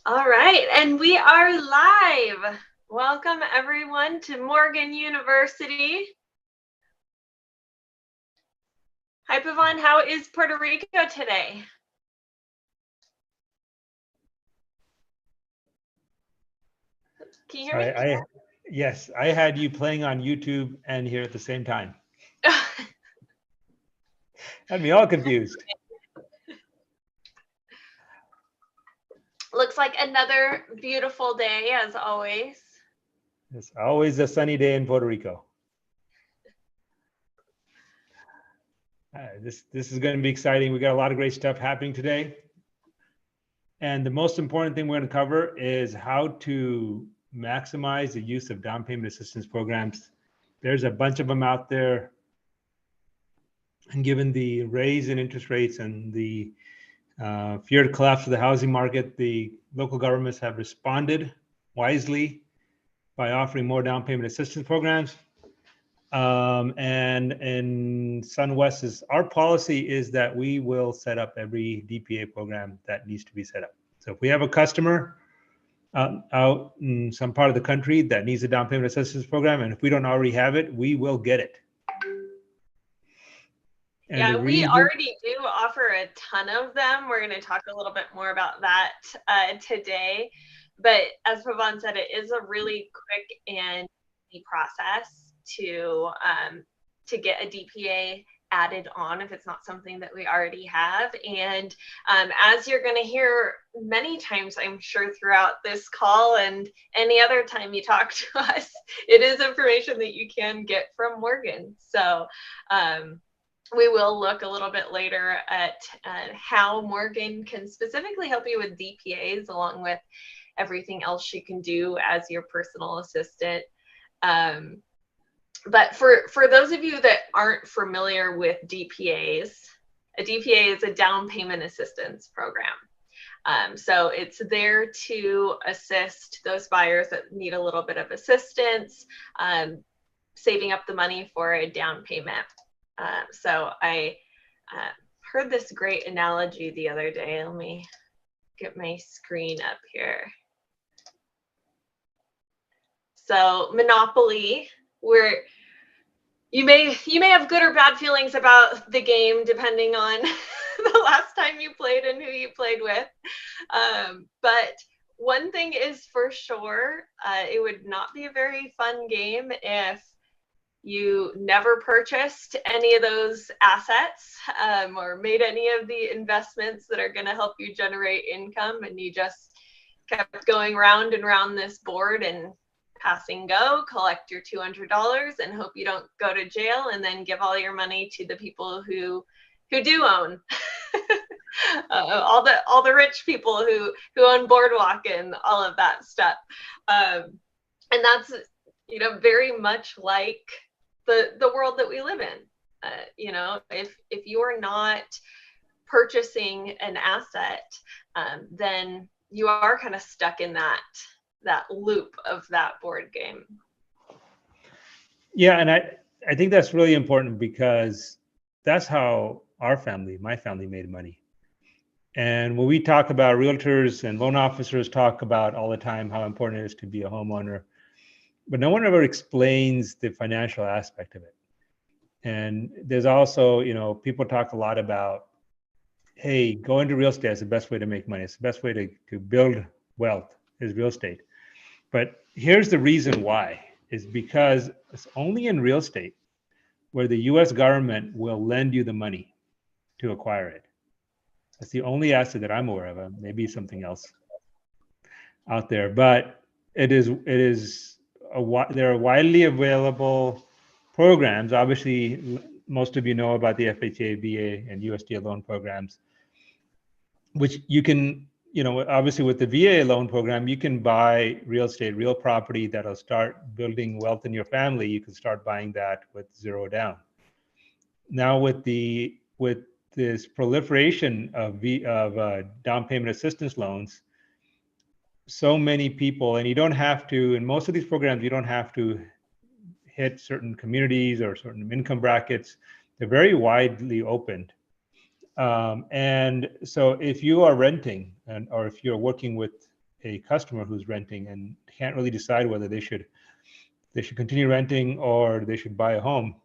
All right, and we are live. Welcome everyone to Morgan University. Hi, Pavon. How is Puerto Rico today? Can you hear me? Yes, I had you playing on YouTube and here at the same time. Had me all confused. Looks like another beautiful day as always. It's always a sunny day in Puerto Rico. This is going to be exciting. We got a lot of great stuff happening today. And the most important thing we're going to cover is how to maximize the use of down payment assistance programs. There's a bunch of them out there. And given the raise in interest rates and the feared collapse of the housing market, the local governments have responded wisely by offering more down payment assistance programs. And in SunWest, our policy is that we will set up every DPA program that needs to be set up. So if we have a customer out in some part of the country that needs a down payment assistance program, and if we don't already have it, we will get it. And yeah, we already do offer a ton of them. We're going to talk a little bit more about that today. But as Pavon said, it is a really quick and easy process to get a DPA added on if it's not something that we already have. And as you're going to hear many times, I'm sure, throughout this call and any other time you talk to us, it is information that you can get from Morgan. So we will look a little bit later at how Morgan can specifically help you with DPAs along with everything else she can do as your personal assistant. But for those of you that aren't familiar with DPAs, a DPA is a down payment assistance program. So it's there to assist those buyers that need a little bit of assistance, saving up the money for a down payment. So I heard this great analogy the other day. Let me get my screen up here. So Monopoly, where you may have good or bad feelings about the game depending on the last time you played and who you played with. But one thing is for sure, it would not be a very fun game if you never purchased any of those assets or made any of the investments that are going to help you generate income, and you just kept going round and round this board and passing go, collect your $200 and hope you don't go to jail, and then give all your money to the people who do own all the rich people who own Boardwalk and all of that stuff. And that's, very much like the world that we live in. If you are not purchasing an asset, then you are kind of stuck in that loop of that board game. Yeah, and I think that's really important because that's how my family made money. And when we talk about realtors and loan officers talk about all the time how important it is to be a homeowner, but no one ever explains the financial aspect of it. And there's also, people talk a lot about, hey, go into real estate is the best way to make money. It's the best way to build wealth is real estate. But here's the reason why, is because it's only in real estate where the US government will lend you the money to acquire it. That's the only asset that I'm aware of. Maybe something else out there, but there are widely available programs. Obviously, most of you know about the FHA, VA, and USDA loan programs, which you can, obviously with the VA loan program, you can buy real estate, real property that'll start building wealth in your family. You can start buying that with zero down. Now with this proliferation of down payment assistance loans, so many people, and you don't have to, in most of these programs, you don't have to hit certain communities or certain income brackets. They're very widely opened. And so if you are renting or if you're working with a customer who's renting and can't really decide whether they should continue renting or they should buy a home,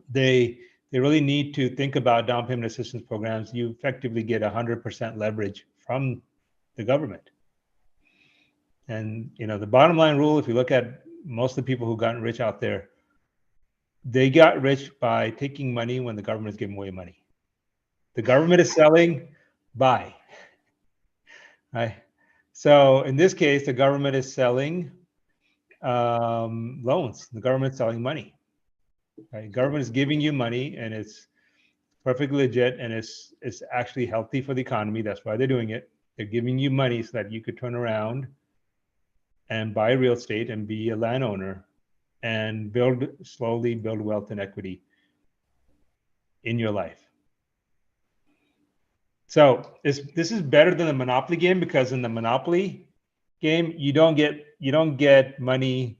they really need to think about down payment assistance programs. You effectively get 100% leverage from the government. And the bottom line rule, if you look at most of the people who've gotten rich out there, they got rich by taking money when the government is giving away money. The government is selling, buy. Right? So in this case, the government is selling loans. The government is selling money. Right? Government is giving you money, and it's perfectly legit, and it's actually healthy for the economy. That's why they're doing it. They're giving you money so that you could turn around and buy real estate and be a landowner and slowly build wealth and equity in your life. So this is better than the Monopoly game, because in the Monopoly game, you don't get money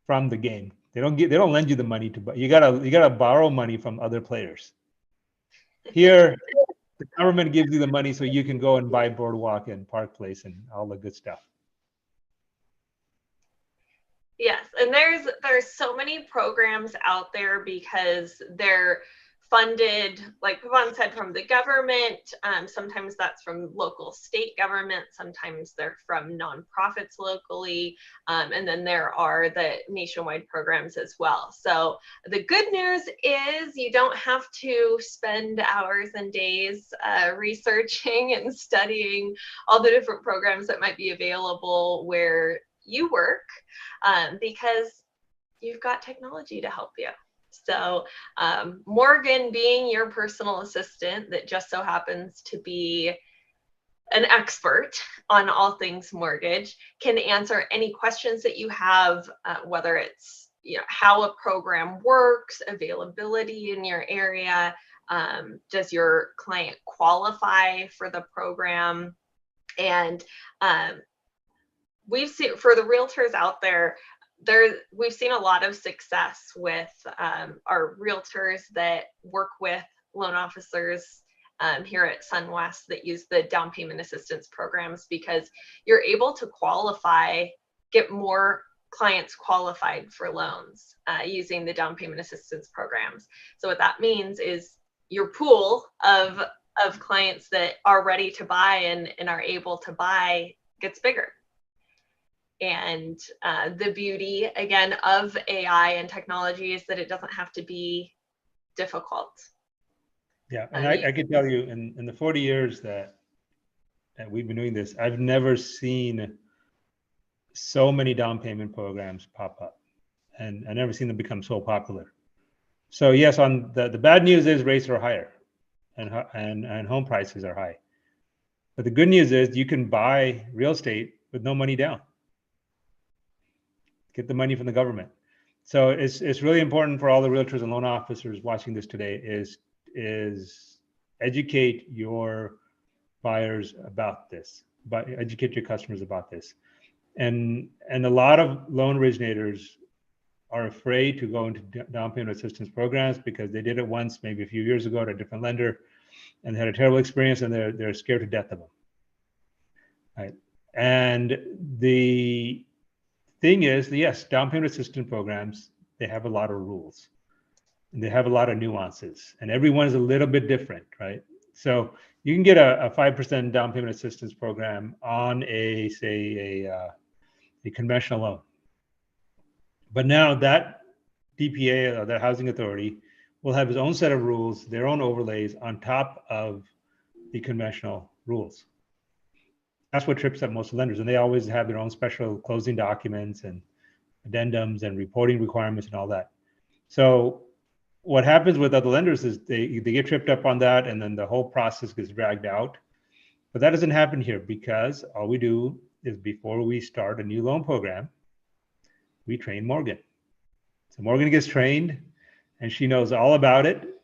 from the game. They don't lend you the money to buy. You gotta borrow money from other players. Here, the government gives you the money so you can go and buy Boardwalk and Park Place and all the good stuff. Yes, and there's so many programs out there because they're funded, like Pavan said, from the government. Sometimes that's from local state government. Sometimes they're from nonprofits locally. And then there are the nationwide programs as well. So the good news is you don't have to spend hours and days researching and studying all the different programs that might be available where you work, because you've got technology to help you. So Morgan, being your personal assistant that just so happens to be an expert on all things mortgage, can answer any questions that you have, whether it's how a program works, availability in your area, does your client qualify for the program, and we've seen, for the realtors out there, we've seen a lot of success with our realtors that work with loan officers here at SunWest that use the down payment assistance programs, because you're able to get more clients qualified for loans using the down payment assistance programs. So what that means is your pool of clients that are ready to buy and are able to buy gets bigger. And the beauty, again, of AI and technology is that it doesn't have to be difficult. Yeah, and I can tell you, in the 40 years that we've been doing this, I've never seen so many down payment programs pop up, and I've never seen them become so popular. So yes, on the bad news is rates are higher, and home prices are high. But the good news is you can buy real estate with no money down. Get the money from the government. So it's really important for all the realtors and loan officers watching this today is educate your buyers about this, but educate your customers about this. And a lot of loan originators are afraid to go into down payment assistance programs because they did it once, maybe a few years ago, at a different lender, and they had a terrible experience, and they're scared to death of them. Right? And the thing is, yes, down payment assistance programs, they have a lot of rules and they have a lot of nuances, and everyone is a little bit different, right? So you can get a 5% down payment assistance program on a conventional loan. But now that DPA, or that housing authority, will have its own set of rules, their own overlays on top of the conventional rules. That's what trips up most lenders, and they always have their own special closing documents and addendums and reporting requirements and all that. So what happens with other lenders is they get tripped up on that, and then the whole process gets dragged out. But that doesn't happen here, because all we do is, before we start a new loan program, we train Morgan. So Morgan gets trained, and she knows all about it.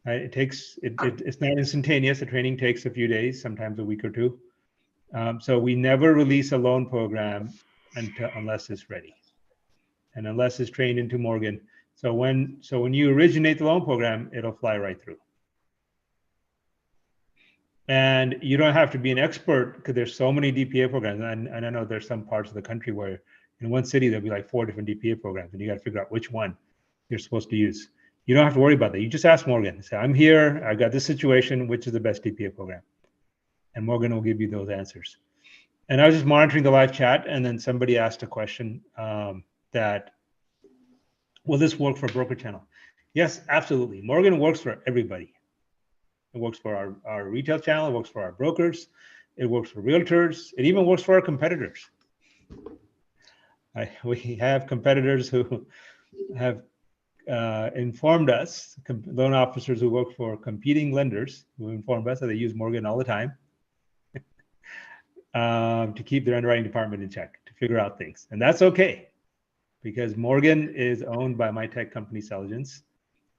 Right? It's not instantaneous. The training takes a few days, sometimes a week or two. So we never release a loan program unless it's ready, and unless it's trained into Morgan. So when you originate the loan program, it'll fly right through. And you don't have to be an expert because there's so many DPA programs. And I know there's some parts of the country where in one city, there'll be like 4 different DPA programs and you got to figure out which one you're supposed to use. You don't have to worry about that. You just ask Morgan. Say, I'm here. I got this situation. Which is the best DPA program? And Morgan will give you those answers. And I was just monitoring the live chat, and then somebody asked a question that, will this work for broker channel? Yes, absolutely. Morgan works for everybody. It works for our retail channel. It works for our brokers. It works for realtors. It even works for our competitors. We have competitors who have informed us, loan officers who work for competing lenders who informed us that they use Morgan all the time to keep their underwriting department in check, to figure out things. And that's okay, because Morgan is owned by my tech company, Selligence,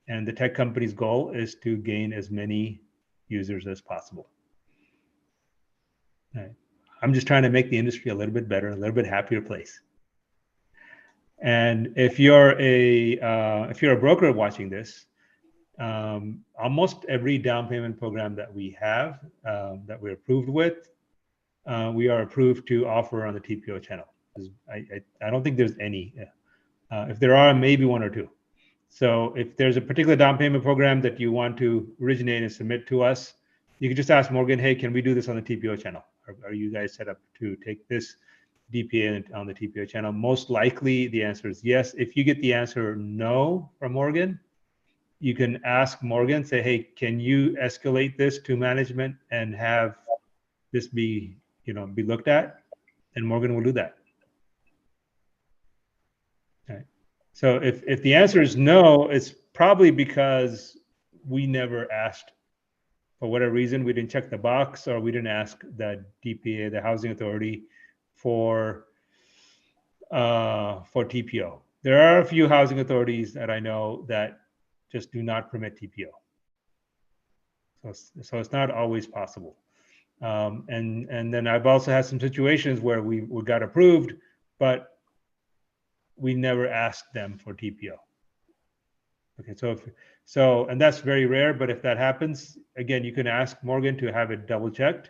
and the tech company's goal is to gain as many users as possible. Right. I'm just trying to make the industry a little bit better, a little bit happier place. And if you're a broker watching this, almost every down payment program that we have, that we're approved with, we are approved to offer on the TPO channel. I don't think there's any. If there are, maybe 1 or 2. So if there's a particular down payment program that you want to originate and submit to us, you can just ask Morgan, hey, can we do this on the TPO channel? Are you guys set up to take this DPA on the TPO channel? Most likely the answer is yes. If you get the answer no from Morgan, you can ask Morgan, say, hey, can you escalate this to management and have this be looked at? And Morgan will do that. Okay. So if the answer is no, it's probably because we never asked. For whatever reason, we didn't check the box, or we didn't ask the DPA, the housing authority, for TPO. There are a few housing authorities that I know that just do not permit TPO. So it's not always possible. And then I've also had some situations where we got approved, but we never asked them for TPO. Okay, and that's very rare, but if that happens, again, you can ask Morgan to have it double checked.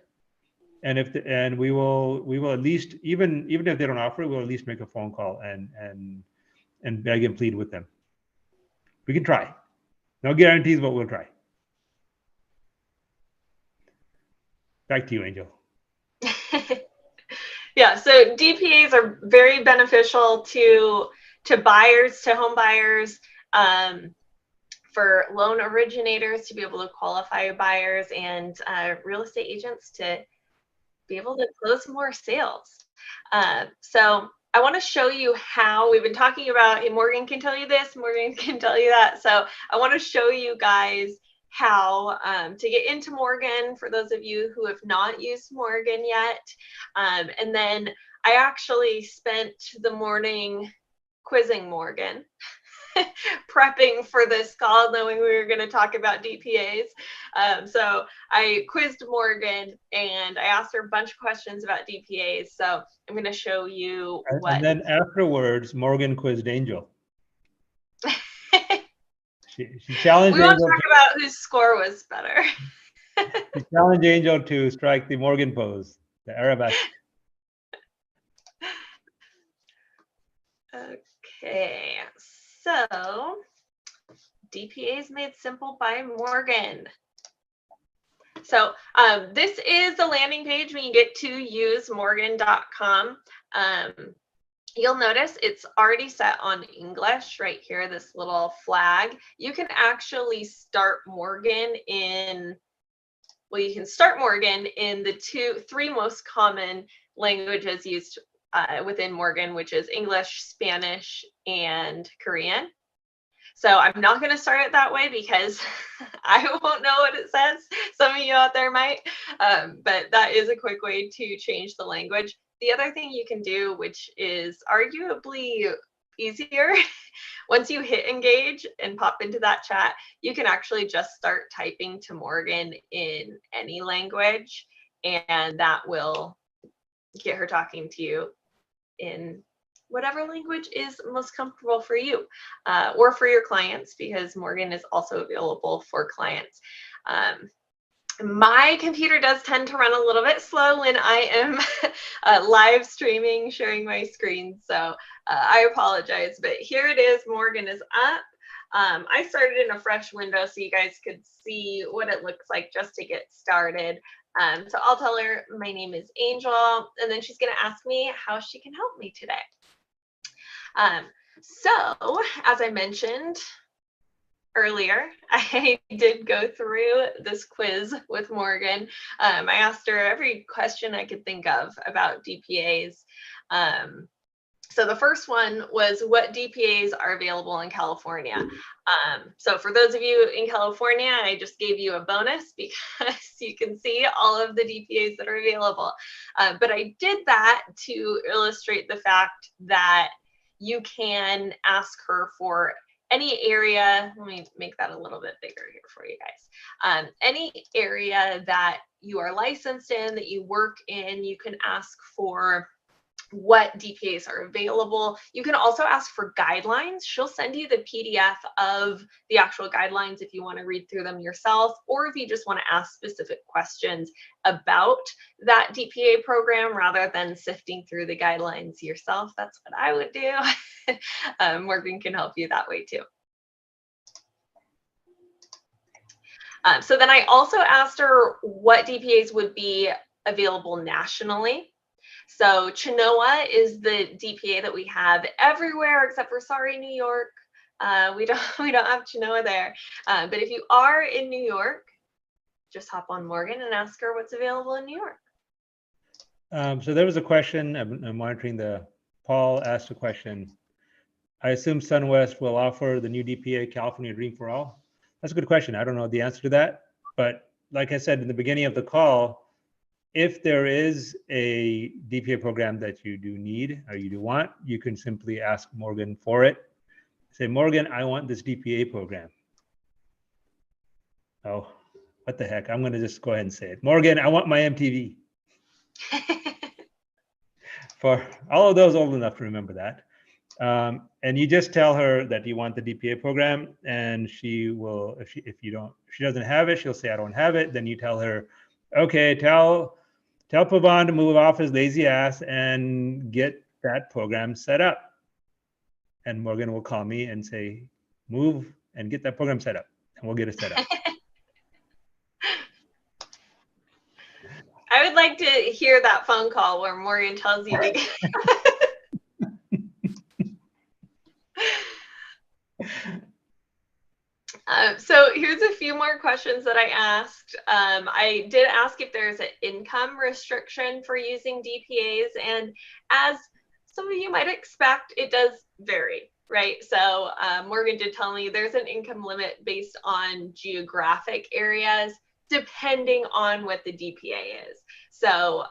And we will at least, even if they don't offer it, we'll at least make a phone call and beg and plead with them. We can try. No guarantees, but we'll try. Back to you, Angel. Yeah, so DPAs are very beneficial to buyers, to home buyers, for loan originators to be able to qualify buyers, and real estate agents to be able to close more sales. So I want to show you how we've been talking about, and Morgan can tell you this, Morgan can tell you that. So I want to show you guys how to get into Morgan for those of you who have not used Morgan yet. And then I actually spent the morning quizzing Morgan, prepping for this call, knowing we were going to talk about DPAs. So I quizzed Morgan and I asked her a bunch of questions about DPAs. So I'm going to show you what. And then afterwards, Morgan quizzed Angel. She challenged we won't Angel. Talk about whose score was better. She challenged Angel to strike the Morgan pose, the arabesque. Okay, so DPAs made simple by Morgan. So this is the landing page when you get to usemorgan.com. You'll notice it's already set on English right here, this little flag. You can actually start Morgan in, well, you can start Morgan in the three most common languages used within Morgan, which is English, Spanish, and Korean. So I'm not going to start it that way because I won't know what it says. Some of you out there might, but that is a quick way to change the language. The other thing you can do, which is arguably easier, once you hit engage and pop into that chat, you can actually just start typing to Morgan in any language, and that will get her talking to you in whatever language is most comfortable for you or for your clients, because Morgan is also available for clients. My computer does tend to run a little bit slow when I am live streaming, sharing my screen. So I apologize, but here it is. Morgan is up. I started in a fresh window so you guys could see what it looks like just to get started. So I'll tell her my name is Angel, and then she's going to ask me how she can help me today. So as I mentioned earlier, I did go through this quiz with Morgan. I asked her every question I could think of about DPAs. So the first one was, what DPAs are available in California? So for those of you in California, I just gave you a bonus because you can see all of the DPAs that are available. But I did that to illustrate the fact that you can ask her for any area. Let me make that a little bit bigger here for you guys. Any area that you are licensed in, that you work in, you can ask for what DPAs are available. You can also ask for guidelines. She'll send you the PDF of the actual guidelines if you want to read through them yourself, or if you just want to ask specific questions about that DPA program rather than sifting through the guidelines yourself. That's what I would do. Morgan can help you that way too. So then I also asked her what DPAs would be available nationally. So Chenoa is the DPA that we have everywhere except for, sorry, New York. We don't have Chenoa there. But if you are in New York, just hop on Morgan and ask her what's available in New York. So there was a question. I'm monitoring Paul asked a question. I assume SunWest will offer the new DPA, California Dream for All. That's a good question. I don't know the answer to that, but like I said in the beginning of the call, if there is a DPA program that you do need or you do want, you can simply ask Morgan for it. Say, Morgan, I want this DPA program. Oh, what the heck? I'm going to just go ahead and say it. Morgan, I want my MTV. For all of those old enough to remember that. And you just tell her that you want the DPA program, and she will, if she doesn't have it, she'll say, I don't have it. Then you tell her, okay, tell Pavan to move off his lazy ass and get that program set up. And Morgan will call me and say, move and get that program set up, and we'll get it set up. I would like to hear that phone call where Morgan tells you to get so here's a few more questions that I asked. I did ask if there's an income restriction for using DPAs, and as some of you might expect, it does vary, right? So Morgan did tell me there's an income limit based on geographic areas, depending on what the DPA is. So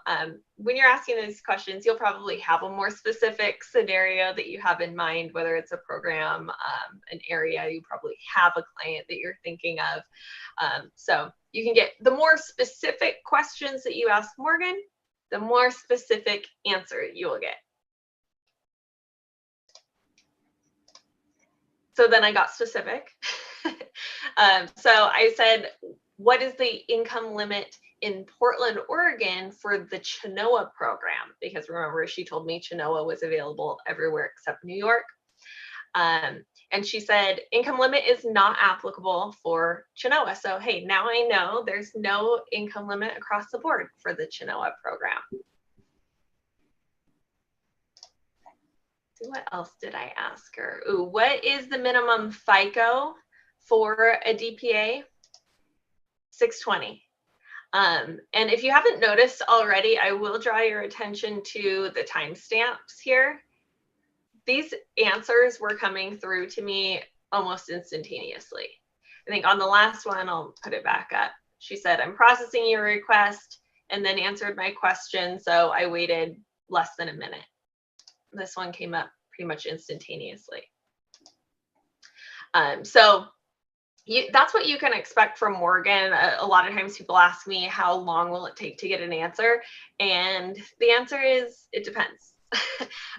when you're asking these questions, you'll probably have a more specific scenario that you have in mind, whether it's a program, an area, you probably have a client that you're thinking of. So you can get the more specific questions that you ask Morgan, the more specific answer you will get. So then I got specific. So I said, what is the income limit in Portland, Oregon for the Chenoa program? Because remember, she told me Chenoa was available everywhere except New York. And she said, income limit is not applicable for Chenoa. So, hey, now I know there's no income limit across the board for the Chenoa program. What else did I ask her? Ooh, what is the minimum FICO for a DPA? 620. And if you haven't noticed already, I will draw your attention to the timestamps here. These answers were coming through to me almost instantaneously. I think on the last one, I'll put it back up. She said, I'm processing your request, and then answered my question. So I waited less than a minute. This one came up pretty much instantaneously. So that's what you can expect from Morgan. A lot of times people ask me, how long will it take to get an answer? And the answer is, it depends.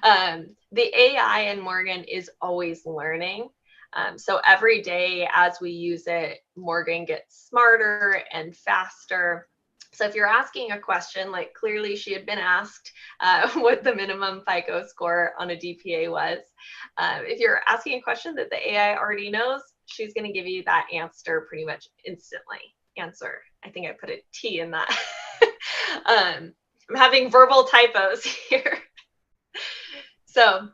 The AI in Morgan is always learning. So every day as we use it, Morgan gets smarter and faster. So if you're asking a question, like clearly she had been asked what the minimum FICO score on a DPA was. If you're asking a question that the AI already knows, she's going to give you that answer pretty much instantly. I think I put a T in that. I'm having verbal typos here. So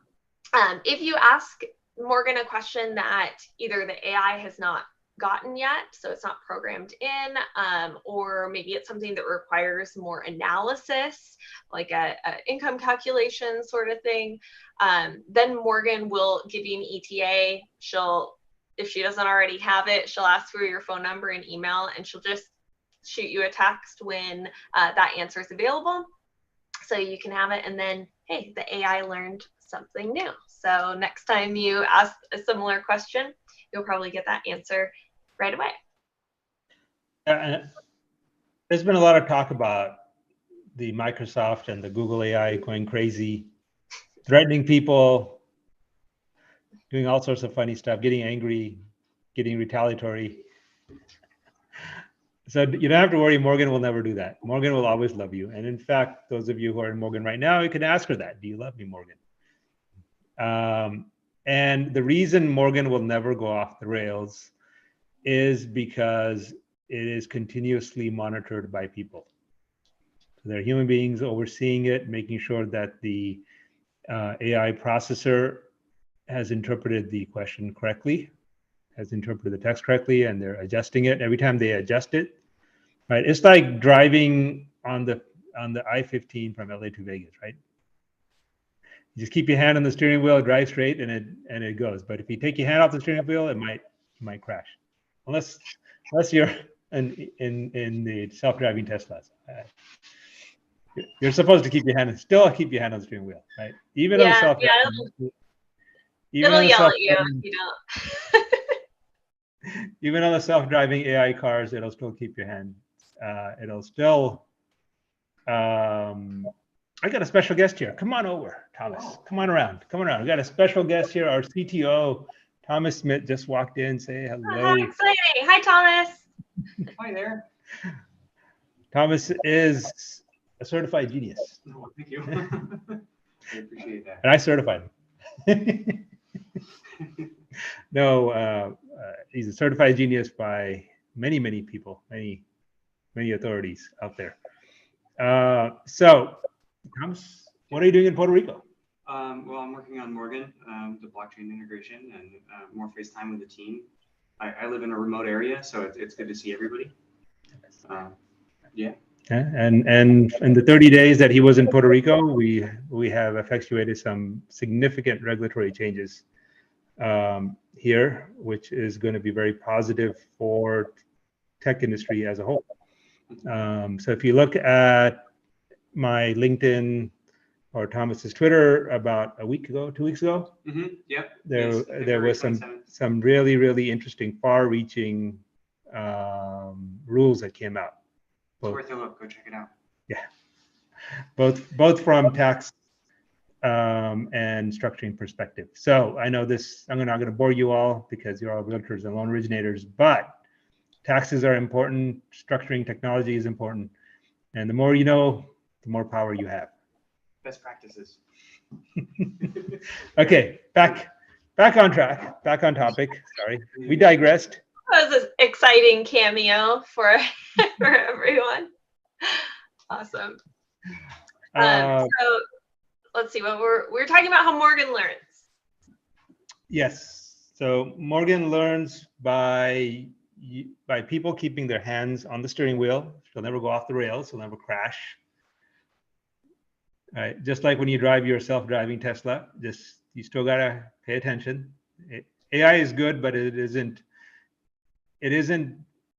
if you ask Morgan a question that either the AI has not gotten yet, so it's not programmed in, or maybe it's something that requires more analysis, like a income calculation sort of thing, then Morgan will give you an ETA. If she doesn't already have it, she'll ask for your phone number and email, and she'll just shoot you a text when that answer is available, so you can have it. And then, hey, the AI learned something new. So next time you ask a similar question, you'll probably get that answer right away. There's been a lot of talk about the Microsoft and the Google AI going crazy, threatening people, doing all sorts of funny stuff, getting angry, getting retaliatory. So you don't have to worry, Morgan will never do that. Morgan will always love you. And in fact, those of you who are in Morgan right now, you can ask her that. Do you love me, Morgan? And the reason Morgan will never go off the rails is because it is continuously monitored by people. So there are human beings overseeing it, making sure that the AI processor has interpreted the question correctly, has interpreted the text correctly, and they're adjusting it. Every time they adjust it, right? It's like driving on the I-15 from LA to Vegas, right? You just keep your hand on the steering wheel, drive straight, and it goes. But if you take your hand off the steering wheel, it might crash, unless you're in the self-driving Teslas. You're supposed to keep your hand on the steering wheel, right? Even on the it'll yell at you if you don't. Even on the self-driving AI cars, it'll still keep your hand. It'll still. I got a special guest here. Come on over, Thomas. Come on around. We got a special guest here. Our CTO, Thomas Smith, just walked in. Say hello. How exciting! Hi, Thomas. Hi there. Thomas is a certified genius. Oh, thank you. I appreciate that. And I certified him. No, he's a certified genius by many people, many authorities out there. So, Thomas, what are you doing in Puerto Rico? Well, I'm working on Morgan, the blockchain integration, and more FaceTime with the team. I live in a remote area, so it's good to see everybody. Yeah. And in the 30 days that he was in Puerto Rico, we have effectuated some significant regulatory changes here, which is going to be very positive for tech industry as a whole. So if you look at my LinkedIn or Thomas's Twitter about 2 weeks ago, Yep. There was some really interesting, far-reaching rules that came out. It's worth a look. Go check it out. Yeah, both from tax and structuring perspective. So I know this. I'm not going to bore you all because you're all realtors and loan originators, but taxes are important. Structuring technology is important, and the more you know, the more power you have. Best practices. Okay, back on track, back on topic. Sorry, we digressed. That was an exciting cameo for everyone. Awesome. So let's see what we're talking about. How Morgan learns. Yes. So Morgan learns by people keeping their hands on the steering wheel. She'll never go off the rails. She'll never crash. All right. Just like when you drive your self-driving Tesla, you still gotta pay attention. AI is good, but it isn't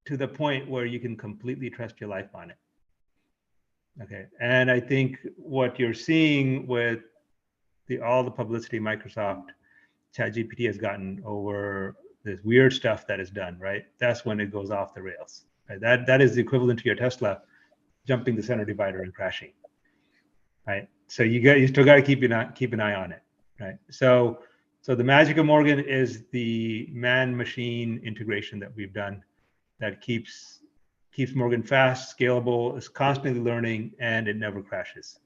to the point where you can completely trust your life on it. Okay. And I think what you're seeing with all the publicity Microsoft ChatGPT has gotten over this weird stuff that is done, right? That's when it goes off the rails. Right? That is the equivalent to your Tesla jumping the center divider and crashing. Right. So you still got to keep an eye on it. Right. So So the magic of Morgan is the man-machine integration that we've done that keeps Morgan fast, scalable, is constantly learning, and it never crashes.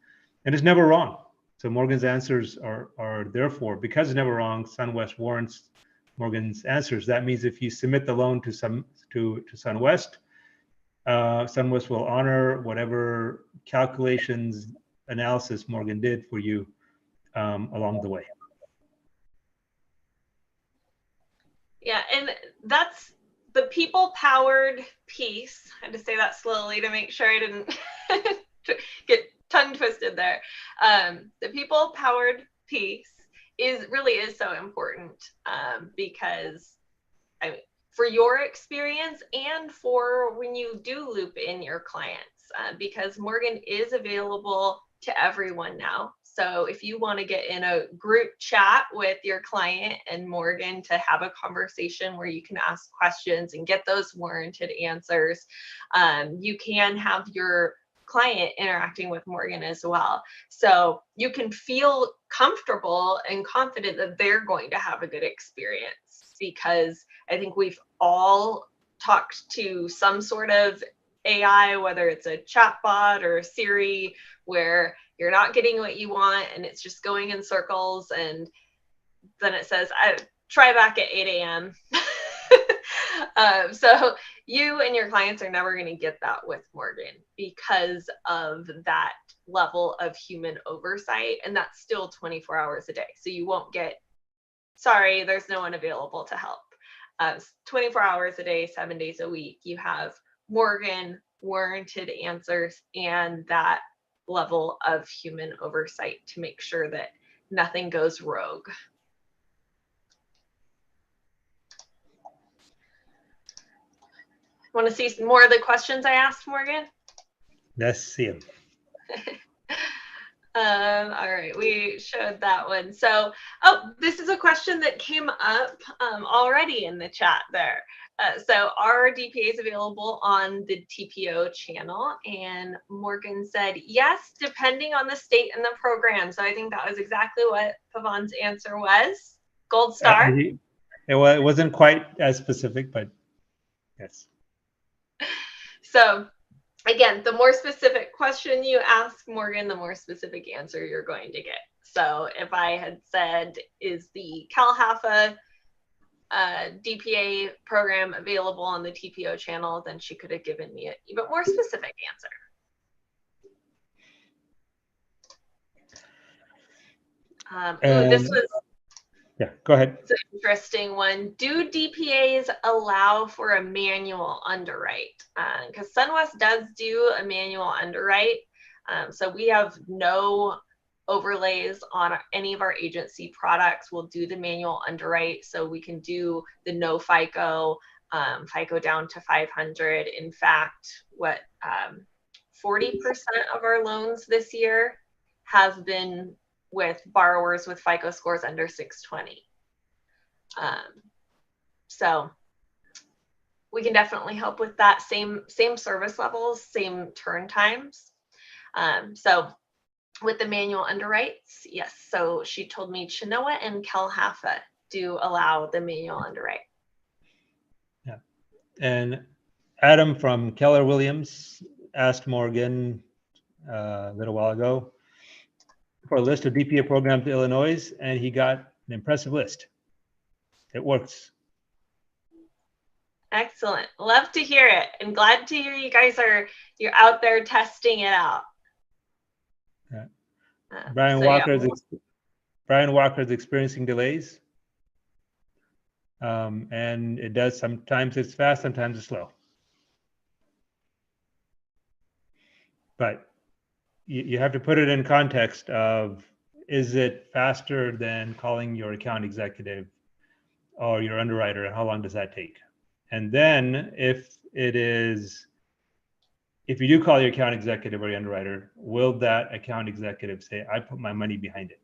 And it's never wrong. So Morgan's answers are therefore, because it's never wrong, SunWest warrants Morgan's answers. That means if you submit the loan to SunWest, SunWest will honor whatever calculations, analysis Morgan did for you along the way. Yeah, and that's the people-powered piece. I had to say that slowly to make sure I didn't get tongue twisted there. The people-powered piece really is so important because for your experience and for when you do loop in your clients, because Morgan is available to everyone now. So if you want to get in a group chat with your client and Morgan to have a conversation where you can ask questions and get those warranted answers, you can have your client interacting with Morgan as well. So you can feel comfortable and confident that they're going to have a good experience, because I think we've all talked to some sort of AI, whether it's a chatbot or a Siri, where you're not getting what you want and it's just going in circles, and then it says, try back at 8 a.m. So you and your clients are never going to get that with Morgan because of that level of human oversight, and that's still 24 hours a day. So you won't get, sorry, there's no one available to help. 24 hours a day, 7 days a week, you have Morgan warranted answers and that level of human oversight to make sure that nothing goes rogue. Want to see some more of the questions I asked, Morgan? Let's see them. All right, we showed that one. So, this is a question that came up already in the chat there. So are DPAs available on the TPO channel? And Morgan said, yes, depending on the state and the program. So I think that was exactly what Pavan's answer was. Gold star. It wasn't quite as specific, but yes. So again, the more specific question you ask Morgan, the more specific answer you're going to get. So if I had said, is the CalHFA DPA program available on the TPO channel, then she could have given me an even more specific answer. This was yeah, go ahead. It's an interesting one. Do DPAs allow for a manual underwrite? Because SunWest does do a manual underwrite. So we have no overlays on any of our agency products. We'll do the manual underwrite. So we can do the no FICO, FICO down to 500. In fact, 40% of our loans this year have been with borrowers with FICO scores under 620. So we can definitely help with that. Same service levels, same turn times. So with the manual underwrites, yes. So she told me Chinoa and CalHFA do allow the manual underwrite. Yeah. And Adam from Keller Williams asked Morgan a little while ago for a list of DPA programs in Illinois, and he got an impressive list. It works. Excellent. Love to hear it, and glad to hear you guys you're out there testing it out. Yeah. Brian Walker is experiencing delays, and it does. Sometimes it's fast, sometimes it's slow. But you have to put it in context of, is it faster than calling your account executive or your underwriter, and how long does that take? And then if you do call your account executive or your underwriter, will that account executive say, I put my money behind it?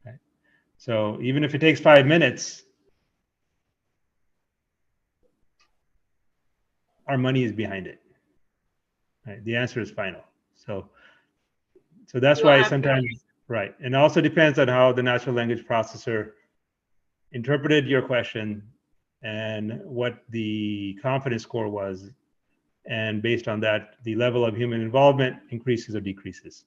Right? So even if it takes 5 minutes, our money is behind it. Right? The answer is final. So that's why sometimes Right. And it also depends on how the natural language processor interpreted your question and what the confidence score was. And based on that, the level of human involvement increases or decreases.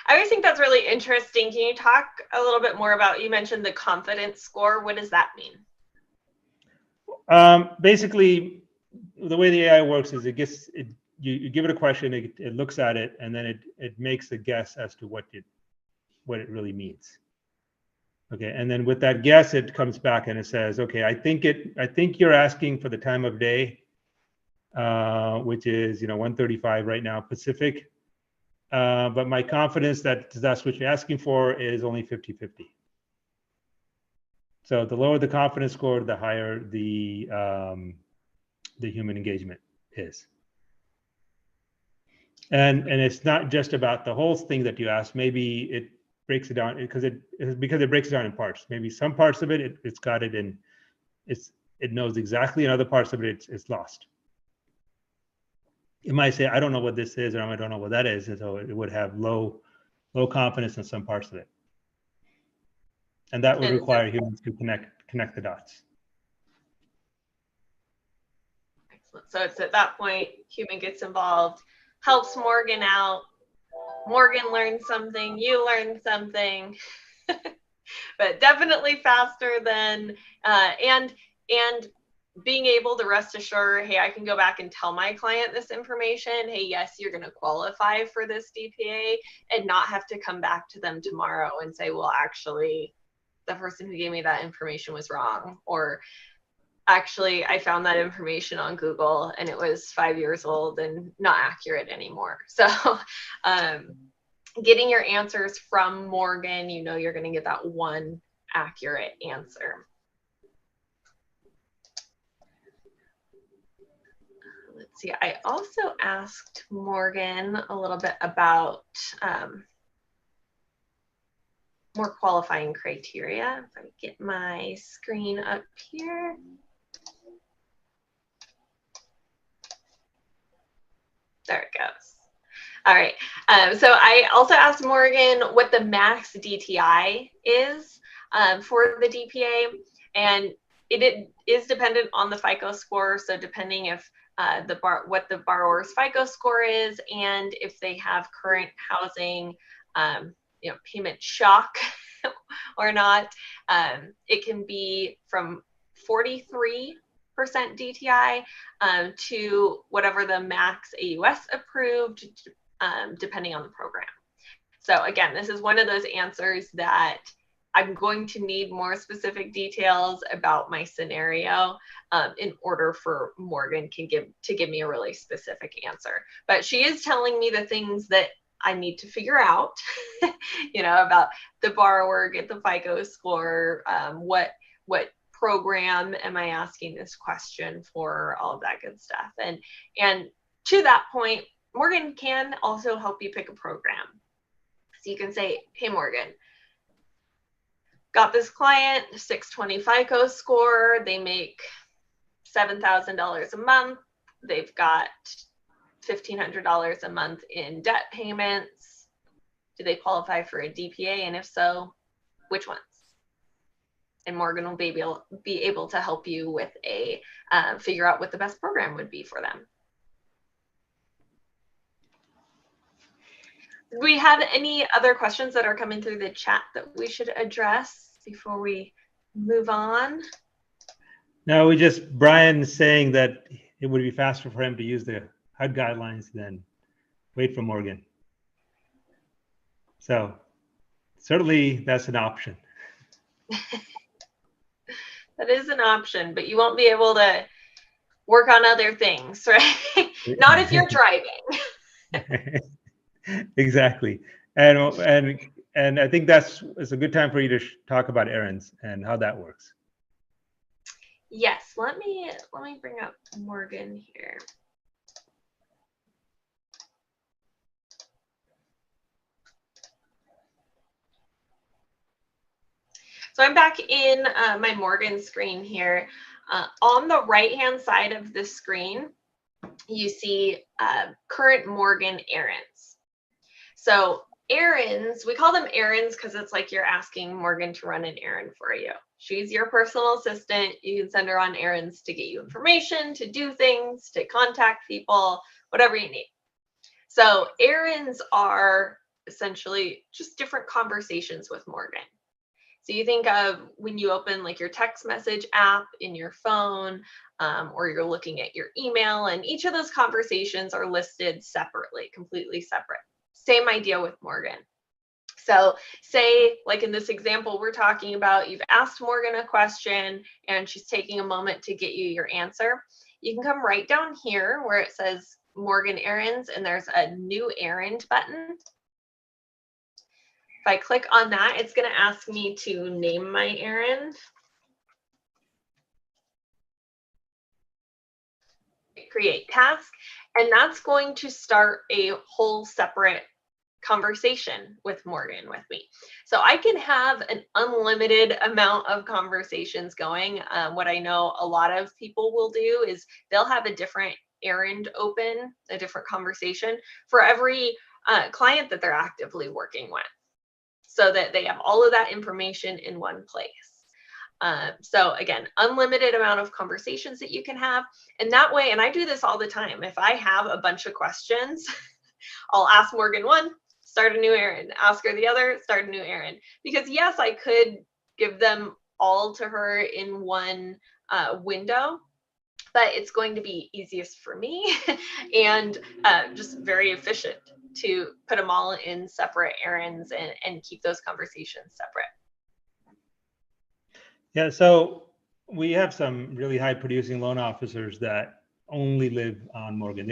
I always think that's really interesting. Can you talk a little bit more about, you mentioned the confidence score. What does that mean? Basically, the way the AI works is you give it a question, it looks at it, and then it makes a guess as to what it really means. Okay, and then with that guess, it comes back and it says, okay, I think you're asking for the time of day, which is 1:35 right now Pacific, but my confidence that that's what you're asking for is only 50-50. So the lower the confidence score, the higher the human engagement is. And it's not just about the whole thing that you asked. Maybe it breaks it down because it breaks it down in parts. Maybe some parts of it's got it in, it knows exactly, and other parts of it it's lost. It might say, I don't know what this is, or I don't know what that is, and so it would have low confidence in some parts of it. And that would require humans to connect the dots. Excellent. So it's at that point, human gets involved, helps Morgan out. Morgan learned something, you learned something, but definitely faster than, and being able to rest assured, hey, I can go back and tell my client this information. Hey, yes, you're going to qualify for this DPA, and not have to come back to them tomorrow and say, well, actually, the person who gave me that information was wrong, or actually I found that information on Google and it was 5 years old and not accurate anymore. So getting your answers from Morgan, you're going to get that one accurate answer. Let's see, I also asked Morgan a little bit about more qualifying criteria. If I get my screen up here. There it goes. All right. So I also asked Morgan what the max DTI is for the DPA, and it is dependent on the FICO score. So depending if what the borrower's FICO score is, and if they have current housing, payment shock or not, it can be from 43% DTI to whatever the max AUS approved, depending on the program. So again, this is one of those answers that I'm going to need more specific details about my scenario in order for Morgan to give me a really specific answer. But she is telling me the things that I need to figure out, about the borrower, get the FICO score, what program am I asking this question for, all of that good stuff. And to that point, Morgan can also help you pick a program. So you can say, hey, Morgan, got this client, 620 FICO score, they make $7,000 a month, they've got $1,500 a month in debt payments. Do they qualify for a DPA? And if so, which ones? And Morgan will be able to help you with figure out what the best program would be for them. Do we have any other questions that are coming through the chat that we should address before we move on? No, Brian saying that it would be faster for him to use the HUD guidelines than wait for Morgan. So certainly that's an option. That is an option, but you won't be able to work on other things, right? Not if you're driving. Exactly. And I think it's a good time for you to talk about errands and how that works. Yes, let me bring up Morgan here. So I'm back in my Morgan screen here. On the right-hand side of the screen, you see current Morgan errands. So Errands, we call them errands because it's like you're asking Morgan to run an errand for you. She's your personal assistant. You can send her on errands to get you information, to do things, to contact people, whatever you need. So errands are essentially just different conversations with Morgan. So you think of when you open like your text message app in your phone, or you're looking at your email, and each of those conversations are listed separately, completely separate. Same idea with Morgan. So say, like in this example we're talking about, you've asked Morgan a question and she's taking a moment to get you your answer. You can come right down here where it says Morgan Errands, and there's a new errand button. If I click on that, it's going to ask me to name my errand. Create task, and that's going to start a whole separate conversation with Morgan with me. So I can have an unlimited amount of conversations going. What I know a lot of people will do is they'll have a different errand open, a different conversation for every client that they're actively working with, so that they have all of that information in one place. So again, unlimited amount of conversations that you can have. And that way, and I do this all the time, if I have a bunch of questions, I'll ask Morgan one, start a new errand, ask her the other, start a new errand. Because yes, I could give them all to her in one window, but it's going to be easiest for me and just very efficient to put them all in separate errands and keep those conversations separate. Yeah, so we have some really high producing loan officers that only live on Morgan.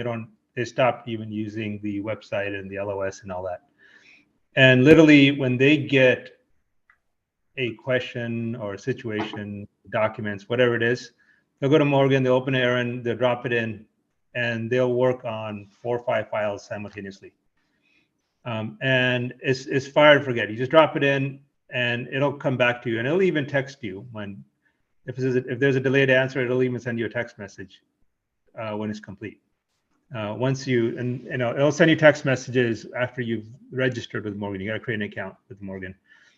They stopped even using the website and the LOS and all that. And literally when they get a question or a situation, documents, whatever it is, they'll go to Morgan, they'll open an errand, they'll drop it in, and they'll work on 4 or 5 files simultaneously. And it's fire and forget. You just drop it in and it'll come back to you, and it'll even text you if there's a delayed answer, it'll even send you a text message when it's complete. It'll send you text messages after you've registered with Morgan. You got to create an account with Morgan.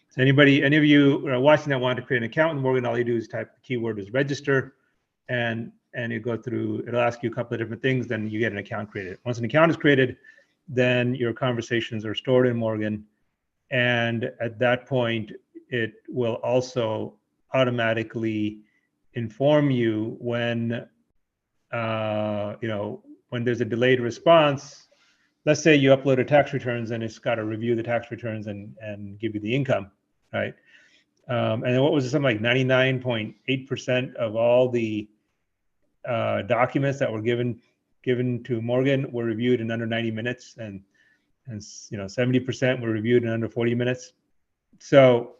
So any of you are watching that want to create an account with Morgan, all you do is type the keyword is register, and you go through, it'll ask you a couple of different things, then you get an account created. Once an account is created, then your conversations are stored in Morgan. And at that point, it will also automatically inform you when there's a delayed response. Let's say you upload a tax returns and it's got to review the tax returns and give you the income, right? And then what was it, something like 99.8% of all the documents that were given to Morgan were reviewed in under 90 minutes, and 70% were reviewed in under 40 minutes. So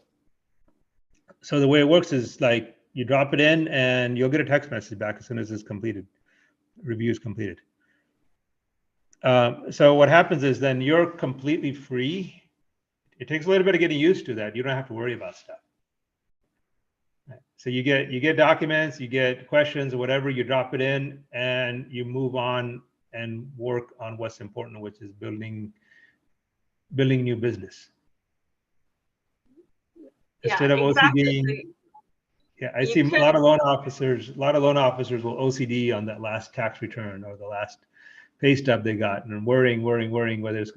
the way it works is like you drop it in and you'll get a text message back as soon as it's completed, review is completed. So what happens is then you're completely free. It takes a little bit of getting used to that. You don't have to worry about stuff. So you get documents, you get questions or whatever, you drop it in and you move on and work on what's important, which is building new business. Instead of exactly. OCD. Yeah, I see a lot of loan officers will OCD on that last tax return or the last pay stub they got, and worrying whether underwriter's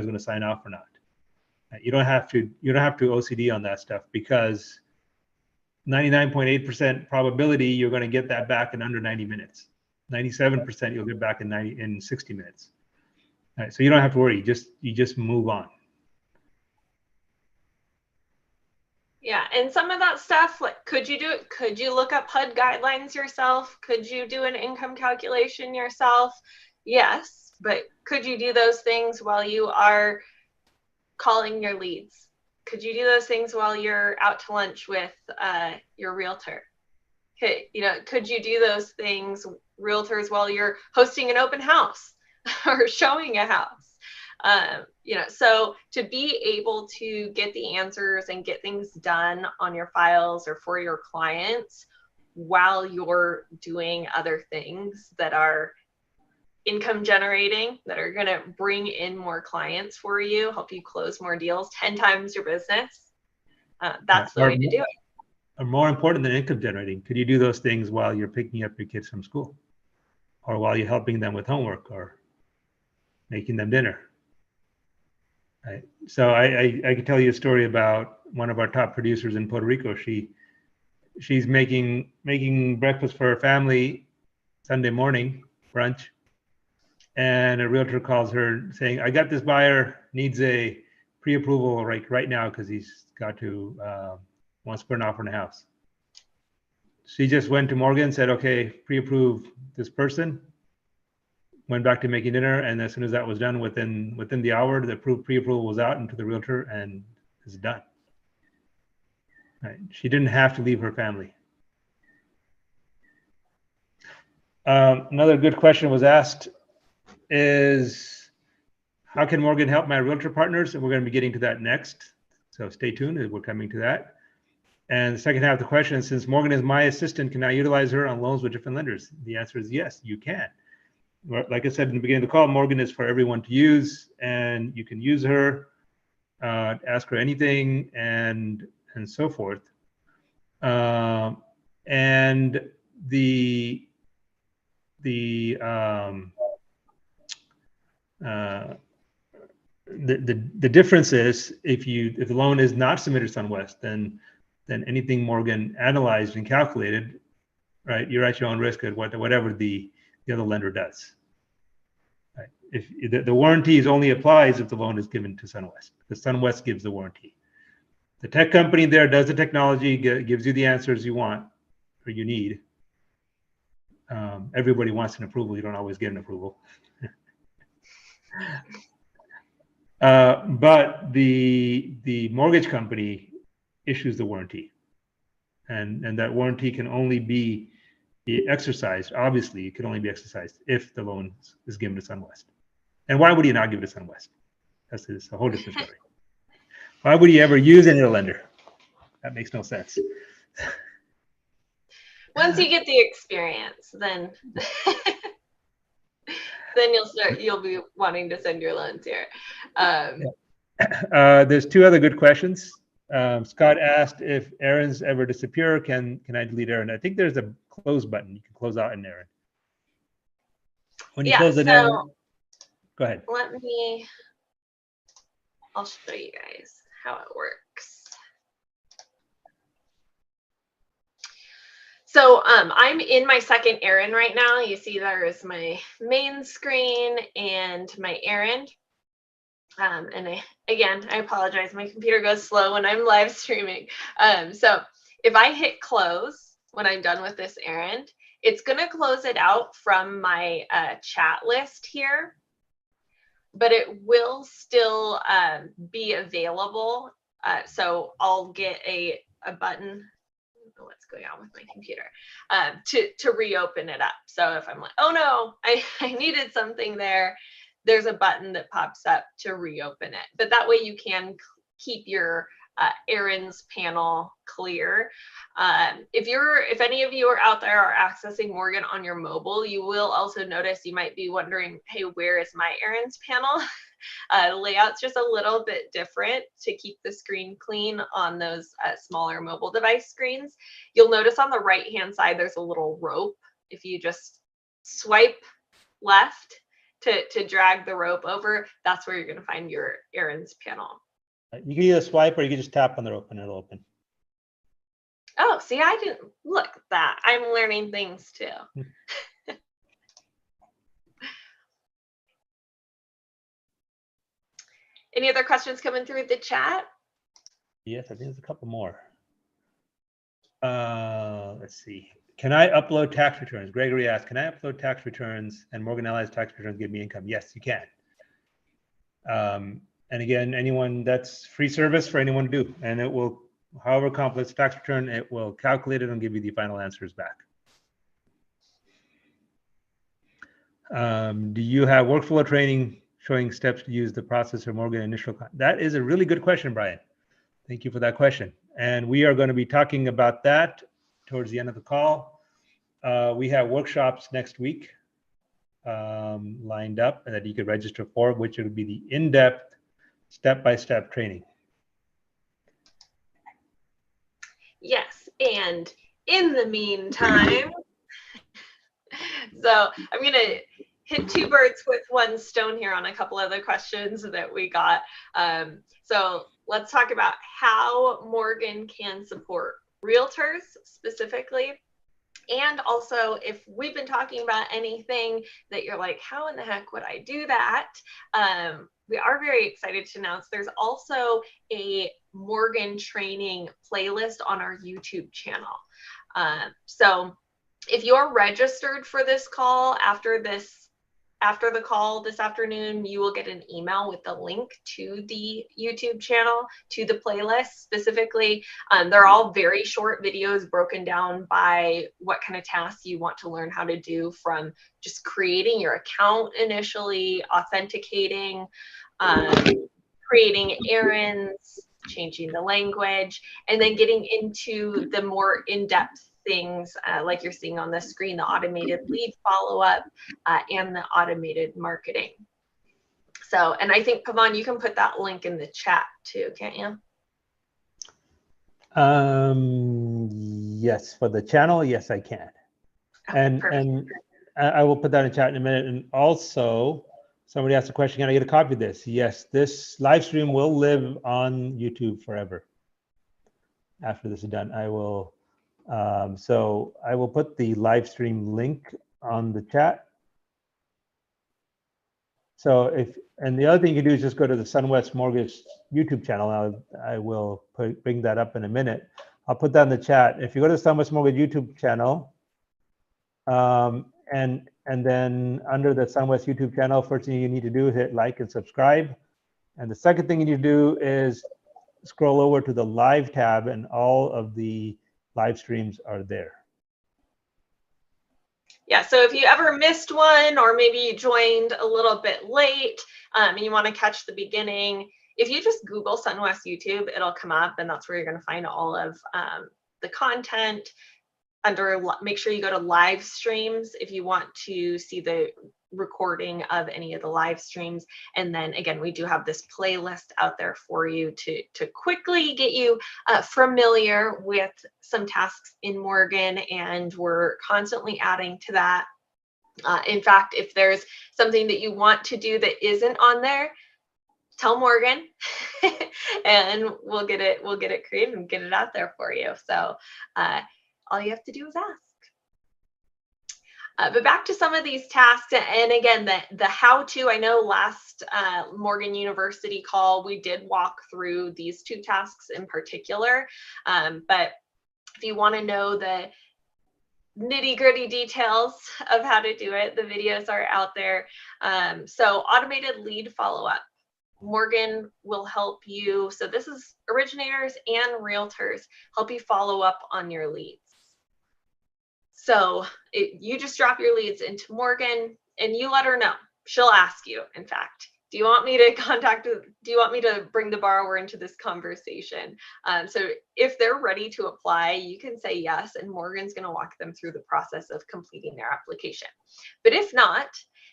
going to sign off or not. You don't have to OCD on that stuff, because 99.8% probability you're going to get that back in under 90 minutes. 97% you'll get back in 60 minutes. All right, so you don't have to worry. You just move on. Yeah, and some of that stuff, like, could you do it? Could you look up HUD guidelines yourself? Could you do an income calculation yourself? Yes, but could you do those things while you are calling your leads? Could you do those things while you're out to lunch with your realtor? Could you do those things, realtors, while you're hosting an open house or showing a house? So to be able to get the answers and get things done on your files or for your clients while you're doing other things that are income generating, that are going to bring in more clients for you, help you close more deals, 10 times your business. That's the way to do it. Or more important than income generating, could you do those things while you're picking up your kids from school, or while you're helping them with homework, or making them dinner? Right. So I could tell you a story about one of our top producers in Puerto Rico. She's making breakfast for her family Sunday morning, brunch, and a realtor calls her saying, "I got this buyer, needs a pre-approval right now because he's got to wants to put an offer in the house." She just went to Morgan, said, "Okay, pre-approve this person." Went back to making dinner, and as soon as that was done, within the hour, the pre-approval was out into the realtor, and it's done. Right. She didn't have to leave her family. Another good question was asked is, how can Morgan help my realtor partners? And we're going to be getting to that next. So stay tuned, we're coming to that. And the second half of the question is, since Morgan is my assistant, can I utilize her on loans with different lenders? The answer is yes, you can. Like I said in the beginning of the call, Morgan is for everyone to use, and you can use her, ask her anything, and so forth. And the difference is, if the loan is not submitted to SunWest, then anything Morgan analyzed and calculated, right, you're at your own risk at whatever the other lender does. Right. If the warranty only applies if the loan is given to SunWest, because SunWest gives the warranty. The tech company there does the technology, gives you the answers you want or you need. Everybody wants an approval. You don't always get an approval. But the mortgage company issues the warranty, and that warranty can only be exercised. Obviously, it can only be exercised if the loan is given to SunWest. And why would you not give it to SunWest? That's a whole different story. Why would you ever use any other lender? That makes no sense. Once you get the experience, then you'll be wanting to send your loans here. There's two other good questions. Scott asked, if errands ever disappear, can I delete errand? I think there's a close button. You can close out an errand. When you close an errand, go ahead. I'll show you guys how it works. So I'm in my second errand right now. You see there is my main screen and my errand. And I apologize. My computer goes slow when I'm live streaming. So if I hit close when I'm done with this errand, it's going to close it out from my chat list here, but it will still be available. So I'll get a button. What's going on with my computer to reopen it up. So if I'm like, oh no, I needed something there, there's a button that pops up to reopen it. But that way you can keep your errands panel clear. If any of you are out there are accessing Morgan on your mobile, you will also notice, you might be wondering, hey, where is my errands panel? Layout's just a little bit different to keep the screen clean on those smaller mobile device screens. You'll notice on the right hand side there's a little rope. If you just swipe left to drag the rope over, that's where you're going to find your errands panel. You can either swipe or you can just tap on the rope and it'll open. Oh, see, I didn't look at that. I'm learning things too. Any other questions coming through the chat? Yes, I think there's a couple more. Let's see. Can I upload tax returns? Gregory asked, can I upload tax returns and Morgan Ally's tax returns give me income? Yes, you can. And again, anyone, that's free service for anyone to do. And it will, however complex tax return, it will calculate it and give you the final answers back. Do you have workflow training showing steps to use the process for Morgan initial? That is a really good question, Brian. Thank you for that question. And we are going to be talking about that towards the end of the call. We have workshops next week lined up and that you could register for, which would be the in-depth, step-by-step training. Yes, and in the meantime, so I'm going to hit two birds with one stone here on a couple other questions that we got. So let's talk about how Morgan can support realtors specifically. And also, if we've been talking about anything that you're like, how in the heck would I do that? We are very excited to announce there's also a Morgan training playlist on our YouTube channel. So if you're registered for this call after the call this afternoon, you will get an email with the link to the YouTube channel, to the playlist specifically. They're all very short videos broken down by what kind of tasks you want to learn how to do, from just creating your account initially, authenticating, creating errands, changing the language, and then getting into the more in-depth things like you're seeing on the screen, the automated lead follow-up and the automated marketing. So, and I think, Pavan, you can put that link in the chat too, can't you? Yes, for the channel, yes, I can. Oh, and I will put that in chat in a minute. And also, somebody asked a question, can I get a copy of this? Yes, this live stream will live on YouTube forever. After this is done, I will, so I will put the live stream link on the chat. So and the other thing you can do is just go to the SunWest Mortgage YouTube channel. I will bring that up in a minute. I'll put that in the chat. If you go to the SunWest Mortgage YouTube channel, and then under the SunWest YouTube channel, first thing you need to do is hit like and subscribe. And the second thing you need to do is scroll over to the live tab, and all of the live streams are there. Yeah, so if you ever missed one, or maybe you joined a little bit late and you want to catch the beginning, if you just Google SunWest YouTube, it'll come up, and that's where you're going to find all of the content. Make sure you go to live streams if you want to see the recording of any of the live streams. And then again, we do have this playlist out there for you to quickly get you familiar with some tasks in Morgan, and we're constantly adding to that. In fact, if there's something that you want to do that isn't on there, tell Morgan and we'll get it created and get it out there for you. So all you have to do is ask. But back to some of these tasks, and again, the how-to. I know last Morgan University call, we did walk through these two tasks in particular, but if you want to know the nitty-gritty details of how to do it, the videos are out there. So automated lead follow-up. Morgan will help you. So this is originators and realtors help you follow up on your leads. So you just drop your leads into Morgan and you let her know. She'll ask you, in fact, do you want me to bring the borrower into this conversation? So if they're ready to apply, you can say yes, and Morgan's going to walk them through the process of completing their application. But if not,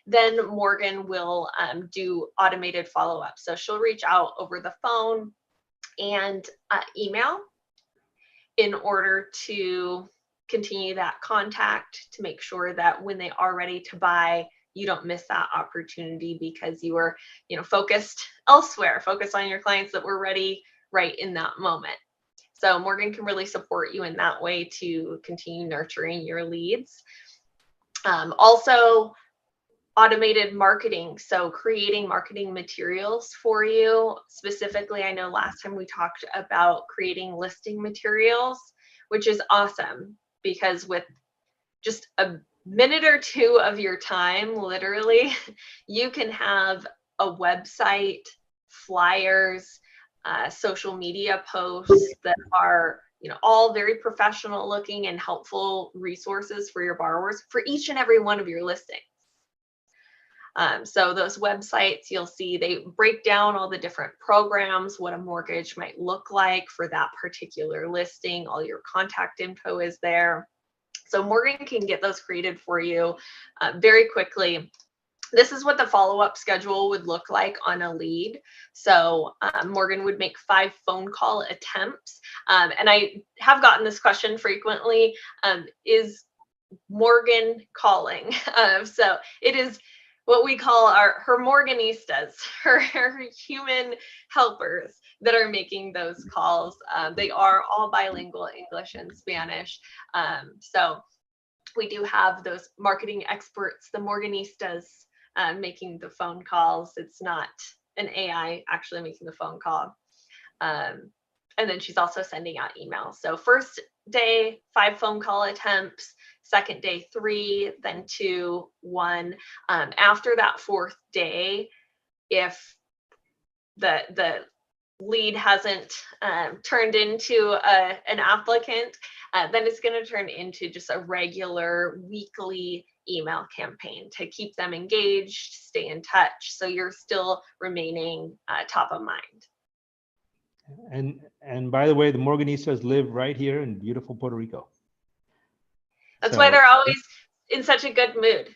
then Morgan will do automated follow-up. So she'll reach out over the phone and email in order to continue that contact, to make sure that when they are ready to buy, you don't miss that opportunity because you were, focused elsewhere, focused on your clients that were ready right in that moment. So Morgan can really support you in that way to continue nurturing your leads. Also, automated marketing. So creating marketing materials for you. Specifically, I know last time we talked about creating listing materials, which is awesome because with just a minute or two of your time, literally, you can have a website, flyers, social media posts that are, all very professional looking and helpful resources for your borrowers for each and every one of your listings. So those websites, you'll see they break down all the different programs, what a mortgage might look like for that particular listing. All your contact info is there. So Morgan can get those created for you very quickly. This is what the follow-up schedule would look like on a lead. So Morgan would make 5 phone call attempts. And I have gotten this question frequently, is Morgan calling? So it is what we call her Morganistas, her human helpers that are making those calls. They are all bilingual, English and Spanish. So we do have those marketing experts, the Morganistas, making the phone calls. It's not an AI actually making the phone call. And then she's also sending out emails. So first day, 5 phone call attempts, second day, 3, then 2, 1. After that 4th day, if the lead hasn't turned into an applicant, then it's going to turn into just a regular weekly email campaign to keep them engaged, stay in touch, so you're still remaining top of mind. And by the way, the Morganistas live right here in beautiful Puerto Rico. That's why they're always in such a good mood.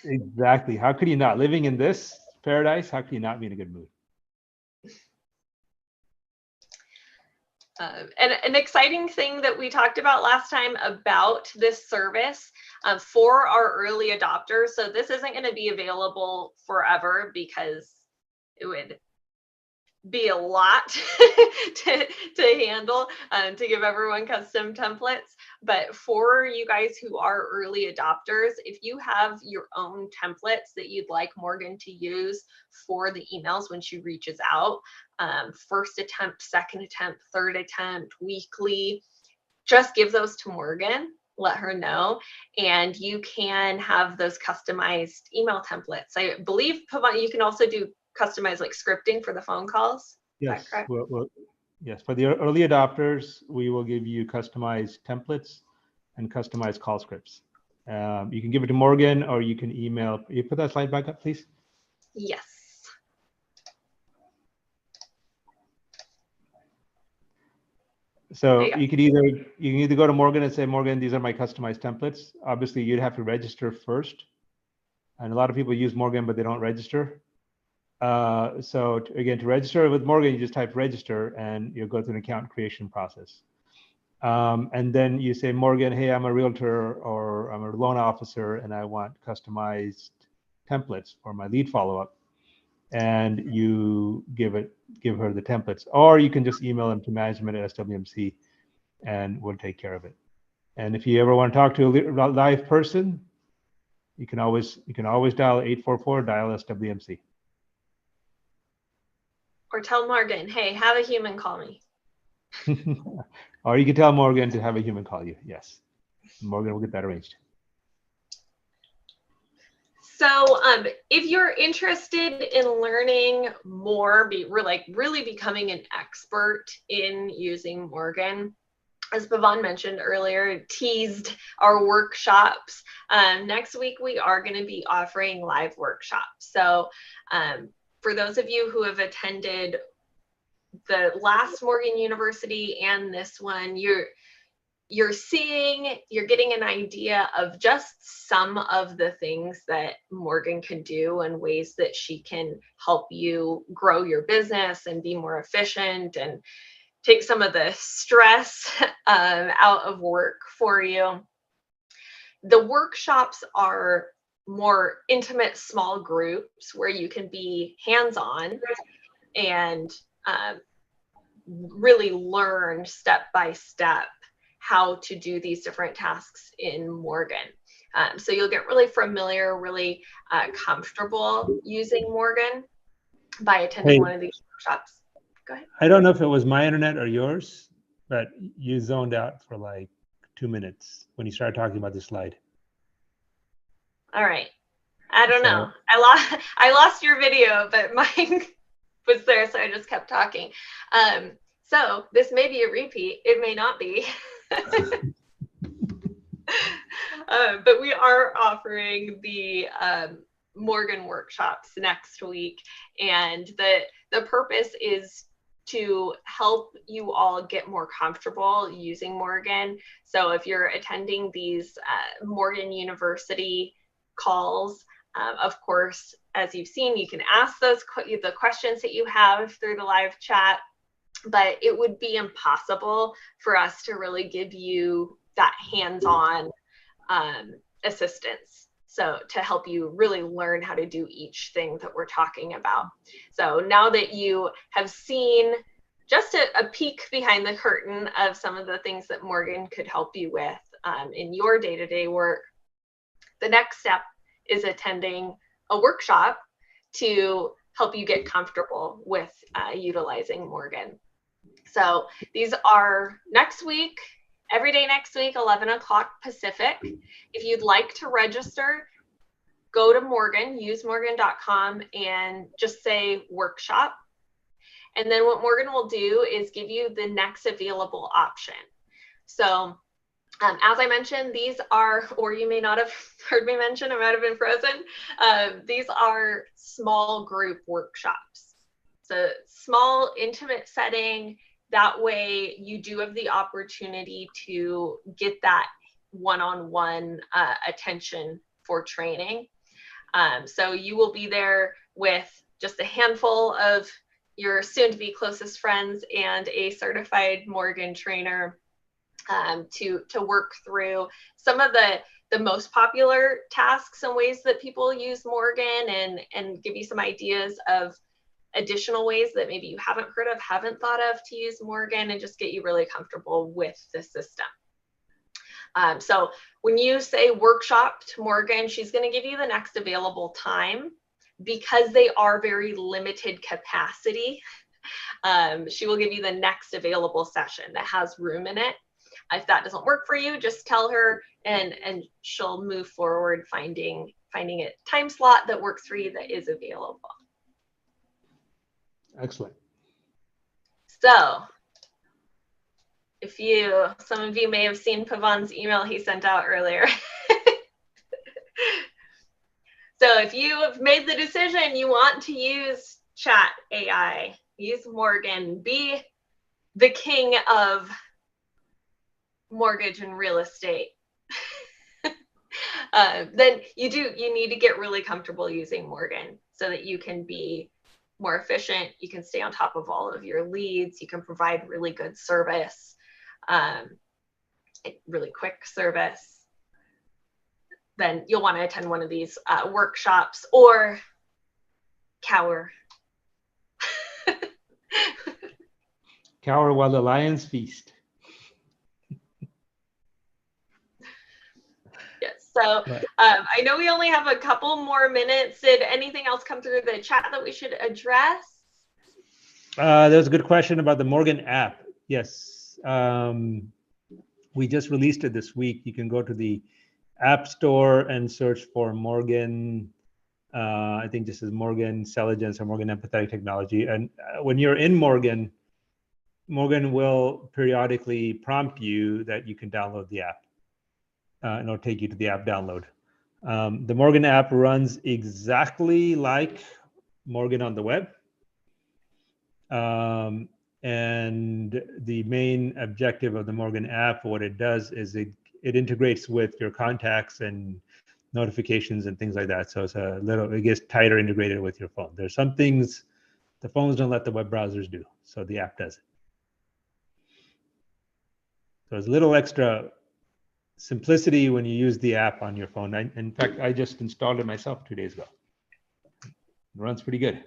Exactly. How could you not? Living in this paradise, how could you not be in a good mood? And an exciting thing that we talked about last time about this service for our early adopters. So this isn't going to be available forever because it would be a lot to handle to give everyone custom templates. But for you guys who are early adopters, if you have your own templates that you'd like Morgan to use for the emails when she reaches out, first attempt, second attempt, third attempt, weekly, just give those to Morgan, let her know, and you can have those customized email templates. I believe, Pavan, you can also do customized like scripting for the phone calls. Yes, yes. For the early adopters, we will give you customized templates and customized call scripts. You can give it to Morgan, or you can email. You put that slide back up, please. Yes. So you can either go to Morgan and say, Morgan, these are my customized templates. Obviously, you'd have to register first, and a lot of people use Morgan, but they don't register. So again, to register with Morgan, you just type register and you'll go through an account creation process. And then you say, Morgan, hey, I'm a realtor or I'm a loan officer and I want customized templates for my lead follow-up. And you give her the templates, or you can just email them to management@swmc and we'll take care of it. And if you ever want to talk to a live person, you can always dial 844, dial SWMC. Or tell Morgan, hey, have a human call me. Or you can tell Morgan to have a human call you. Yes, Morgan will get that arranged. So if you're interested in learning more, really becoming an expert in using Morgan, as Pavan mentioned earlier, teased our workshops. Next week, we are going to be offering live workshops. So for those of you who have attended the last Morgan University and this one, you're getting an idea of just some of the things that Morgan can do and ways that she can help you grow your business and be more efficient and take some of the stress out of work for you. The workshops are more intimate, small groups where you can be hands-on and really learn step by step how to do these different tasks in Morgan. So you'll get really familiar, really comfortable using Morgan by attending one of these workshops. Go ahead. I don't know if it was my internet or yours, but you zoned out for like 2 minutes when you started talking about this slide. All right. I don't know. I lost your video, but mine was there, so I just kept talking. So this may be a repeat. It may not be. But we are offering the Morgan workshops next week, and the purpose is to help you all get more comfortable using Morgan. So if you're attending these Morgan University calls, of course, as you've seen, you can ask the questions that you have through the live chat, but it would be impossible for us to really give you that hands-on assistance. So to help you really learn how to do each thing that we're talking about. So now that you have seen just a peek behind the curtain of some of the things that Morgan could help you with in your day-to-day work, the next step is attending a workshop to help you get comfortable with utilizing Morgan. So these are next week, every day next week, 11 o'clock Pacific. If you'd like to register, go to Morgan, use morgan.com, and just say workshop. And then what Morgan will do is give you the next available option. So as I mentioned, these are, or you may not have heard me mention, I might have been frozen. These are small group workshops. So small, intimate setting. That way you do have the opportunity to get that one-on-one attention for training. So you will be there with just a handful of your soon-to-be closest friends and a certified Morgan trainer to work through some of the most popular tasks and ways that people use Morgan, and give you some ideas of additional ways that maybe you haven't heard of, haven't thought of to use Morgan, and just get you really comfortable with the system. So when you say workshop to Morgan, she's going to give you the next available time. Because they are very limited capacity, she will give you the next available session that has room in it. If that doesn't work for you, just tell her, and she'll move forward finding a time slot that works for you that is available. Excellent. So some of you may have seen Pavan's email he sent out earlier. So if you have made the decision you want to use chat AI, use Morgan, be the king of mortgage and real estate, then you need to get really comfortable using Morgan so that you can be more efficient. You can stay on top of all of your leads. You can provide really good service, really quick service. Then you'll want to attend one of these workshops or cower. Cower while the lions feast. Yes. So I know we only have a couple more minutes. Did anything else come through the chat that we should address? There's a good question about the Morgan app. Yes. We just released it this week. You can go to the App Store and search for Morgan. I think this is Morgan Selligence or Morgan Empathetic Technology. And when you're in Morgan, Morgan will periodically prompt you that you can download the app, and it'll take you to the app download. The Morgan app runs exactly like Morgan on the web. And the main objective of the Morgan app, what it does is it integrates with your contacts and notifications and things like that. So it gets tighter integrated with your phone. There's some things the phones don't let the web browsers do, so the app does it. So it's a little extra simplicity when you use the app on your phone. In fact, I just installed it myself 2 days ago. It runs pretty good.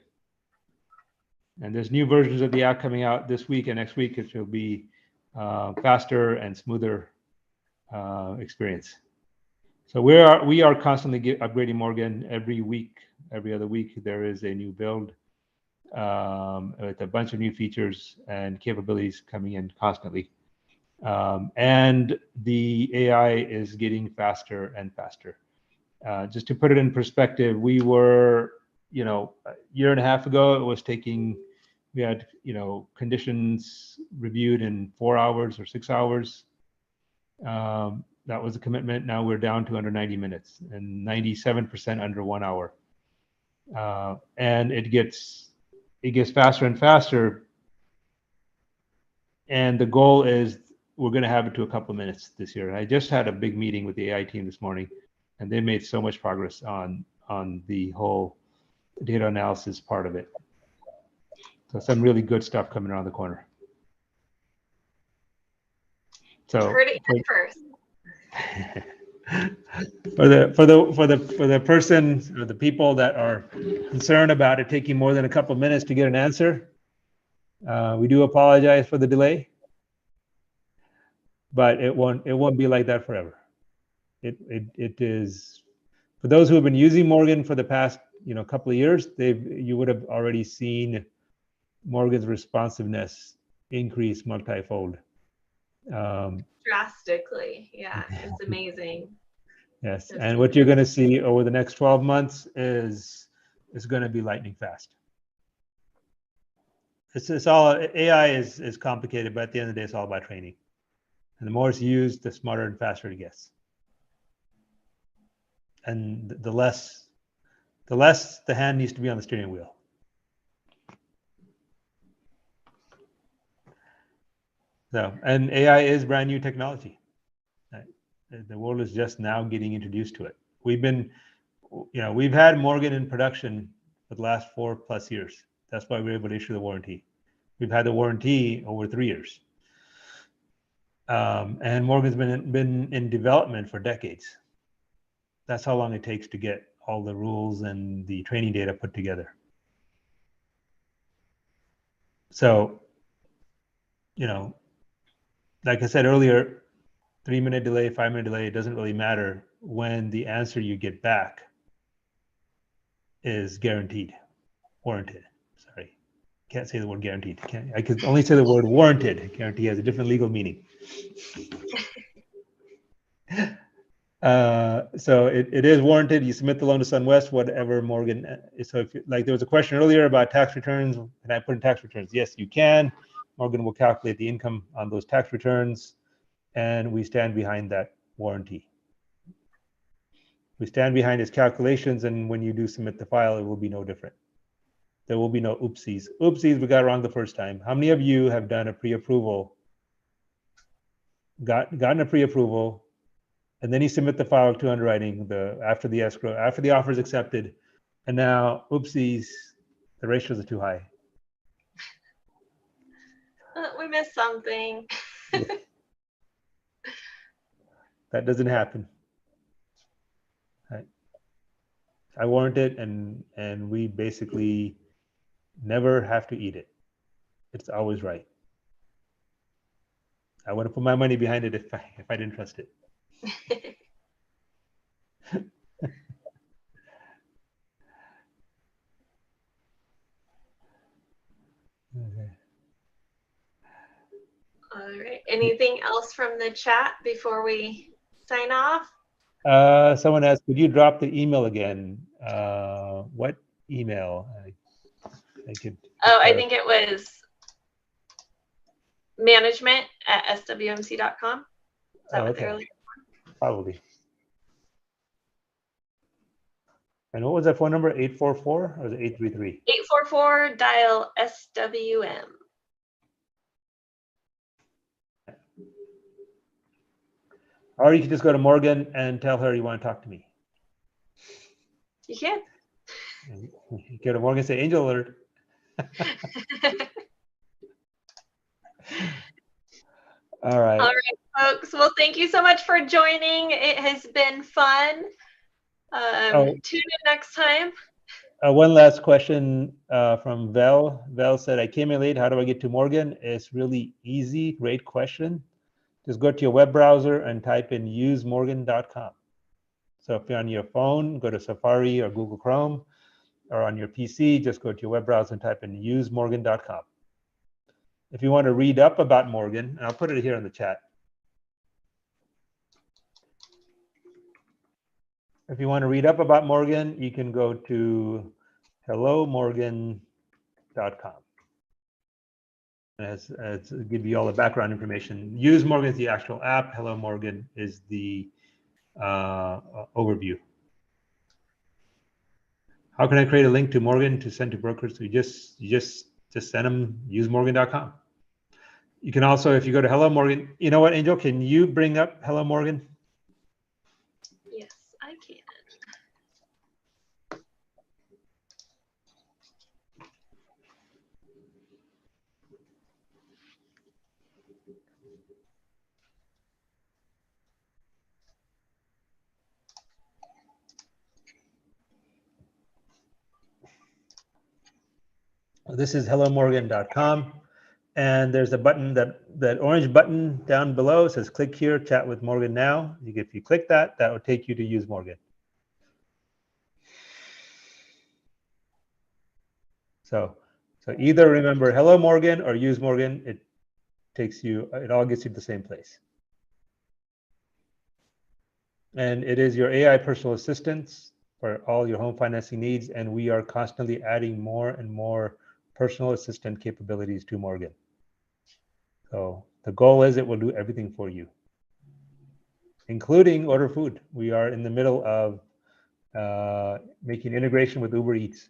And there's new versions of the app coming out this week and next week, which will be faster and smoother experience. So we are constantly upgrading Morgan every week, every other week. There is a new build with a bunch of new features and capabilities coming in constantly. And the AI is getting faster and faster. Just to put it in perspective, we were, a year and a half ago, we had, conditions reviewed in 4 hours or 6 hours. That was a commitment. Now we're down to under 90 minutes and 97% under 1 hour. And it gets faster and faster And the goal is we're going to have it to a couple of minutes this year. I just had a big meeting with the AI team this morning, and they made so much progress on the whole data analysis part of it. So some really good stuff coming around the corner. So you heard it here first. for the person or the people that are concerned about it taking more than a couple of minutes to get an answer, we do apologize for the delay, but it won't be like that forever. It is, for those who have been using Morgan for the past couple of years, you would have already seen Morgan's responsiveness increase multifold. Drastically, yeah, it's amazing. Yes, and what you're going to see over the next 12 months is going to be lightning fast. It's all, AI is complicated, but at the end of the day, it's all about training. And the more it's used, the smarter and faster it gets. And the less the hand needs to be on the steering wheel. So, and AI is brand new technology. The world is just now getting introduced to it. We've had Morgan in production for the last 4+ years. That's why we're able to issue the warranty. We've had the warranty over 3 years. And Morgan's been in development for decades. That's how long it takes to get all the rules and the training data put together. So, like I said earlier, 3-minute delay, 5-minute delay, it doesn't really matter when the answer you get back is guaranteed, warranted. Sorry, can't say the word guaranteed. I could only say the word warranted. Guarantee has a different legal meaning. So it is warranted. You submit the loan to SunWest, whatever Morgan. So if like there was a question earlier about tax returns, can I put in tax returns? Yes, you can. Morgan will calculate the income on those tax returns, and we stand behind that warranty. We stand behind his calculations, and when you do submit the file, it will be no different. There will be no oopsies. Oopsies, we got it wrong the first time. How many of you have done a pre-approval, gotten a pre-approval, and then you submit the file to underwriting after the escrow, after the offer is accepted, and now, oopsies, the ratios are too high. We missed something. That doesn't happen. Right. I warrant it, and we basically never have to eat it. It's always right. I wouldn't put my money behind it if I didn't trust it. Okay. All right. Anything else from the chat before we sign off? Someone asked, could you drop the email again? What email? I think it was management@swmc.com. Is that what they were looking for? Probably. And what was that phone number? 844 or was it 833? 844 dial SWM. Or you can just go to Morgan and tell her you want to talk to me. You can. You go to Morgan and say, Angel Alert. All right. All right, folks. Well, thank you so much for joining. It has been fun. Tune in next time. One last question from Vel. Vel said, I came in late. How do I get to Morgan? It's really easy. Great question. Just go to your web browser and type in usemorgan.com. So if you're on your phone, go to Safari or Google Chrome, or on your PC, just go to your web browser and type in usemorgan.com. If you want to read up about Morgan, and I'll put it here in the chat. If you want to read up about Morgan, you can go to hellomorgan.com. It's give you all the background information. Use Morgan is the actual app. Hello Morgan is the overview. How can I create a link to Morgan to send to brokers? So you just send them usemorgan.com. You can also, if you go to Hello Morgan, you know what, Angel, can you bring up Hello Morgan? Yes, I can. This is hellomorgan.com. And there's a button, that orange button down below says click here, chat with Morgan now. If you click that, that will take you to Use Morgan. So either remember Hello Morgan or Use Morgan. It all gets you to the same place. And it is your AI personal assistant for all your home financing needs. And we are constantly adding more and more personal assistant capabilities to Morgan. So the goal is it will do everything for you, including order food. We are in the middle of making integration with Uber Eats.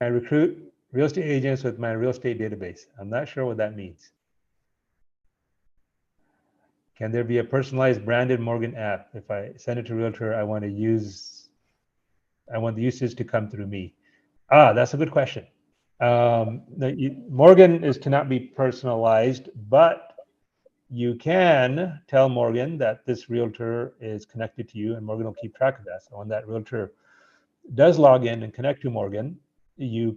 I recruit real estate agents with my real estate database. I'm not sure what that means. Can there be a personalized branded Morgan app? If I send it to Realtor, I want the usage to come through me. That's a good question. Morgan cannot be personalized, but you can tell Morgan that this Realtor is connected to you, and Morgan will keep track of that. So when that Realtor does log in and connect to Morgan, you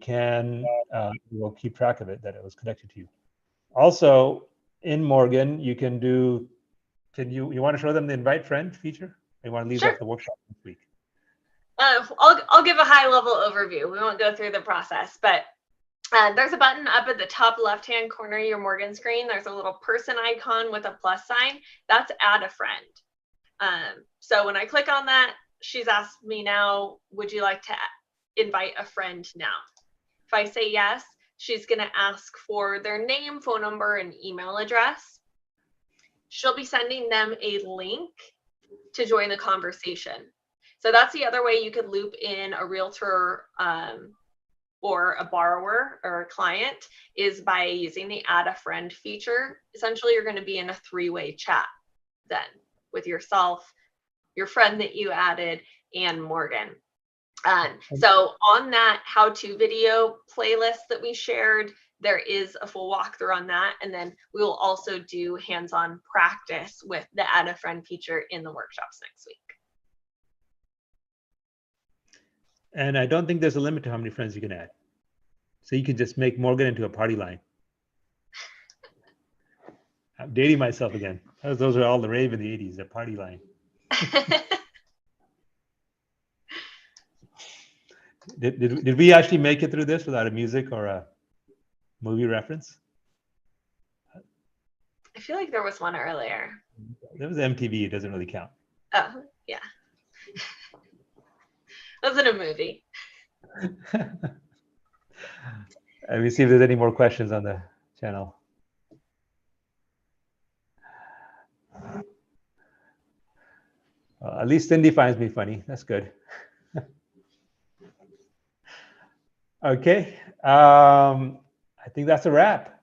will keep track of it, that it was connected to you. Also, in Morgan, you can do. You want to show them the invite friend feature? You want to leave that for the workshop this week? I'll give a high level overview. We won't go through the process, but there's a button up at the top left-hand corner of your Morgan screen. There's a little person icon with a plus sign. That's add a friend. So when I click on that, she's asked me now, would you like to invite a friend now? If I say yes, she's going to ask for their name, phone number, and email address. She'll be sending them a link to join the conversation. So that's the other way you could loop in a realtor or a borrower or a client, is by using the add a friend feature. Essentially, you're going to be in a three-way chat then with yourself, your friend that you added, and Morgan. So on that how-to video playlist that we shared, there is a full walkthrough on that. And then we will also do hands-on practice with the add a friend feature in the workshops next week. And I don't think there's a limit to how many friends you can add. So you can just make Morgan into a party line. I'm dating myself again. Those are all the rave in the 80s, the party line. Did we actually make it through this without a music or a movie reference? I feel like there was one earlier. That was MTV. It doesn't really count. Oh, yeah. Wasn't a movie. Let me see if there's any more questions on the channel. At least Cindy finds me funny. That's good. Okay. I think that's a wrap.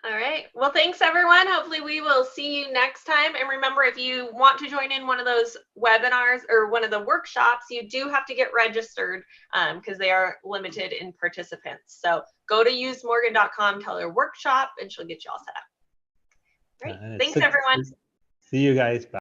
All right. Well, thanks, everyone. Hopefully we will see you next time. And remember, if you want to join in one of those webinars or one of the workshops, you do have to get registered because they are limited in participants. So go to usemorgan.com, tell her workshop, and she'll get you all set up. Great. Thanks, everyone. See you guys. Bye.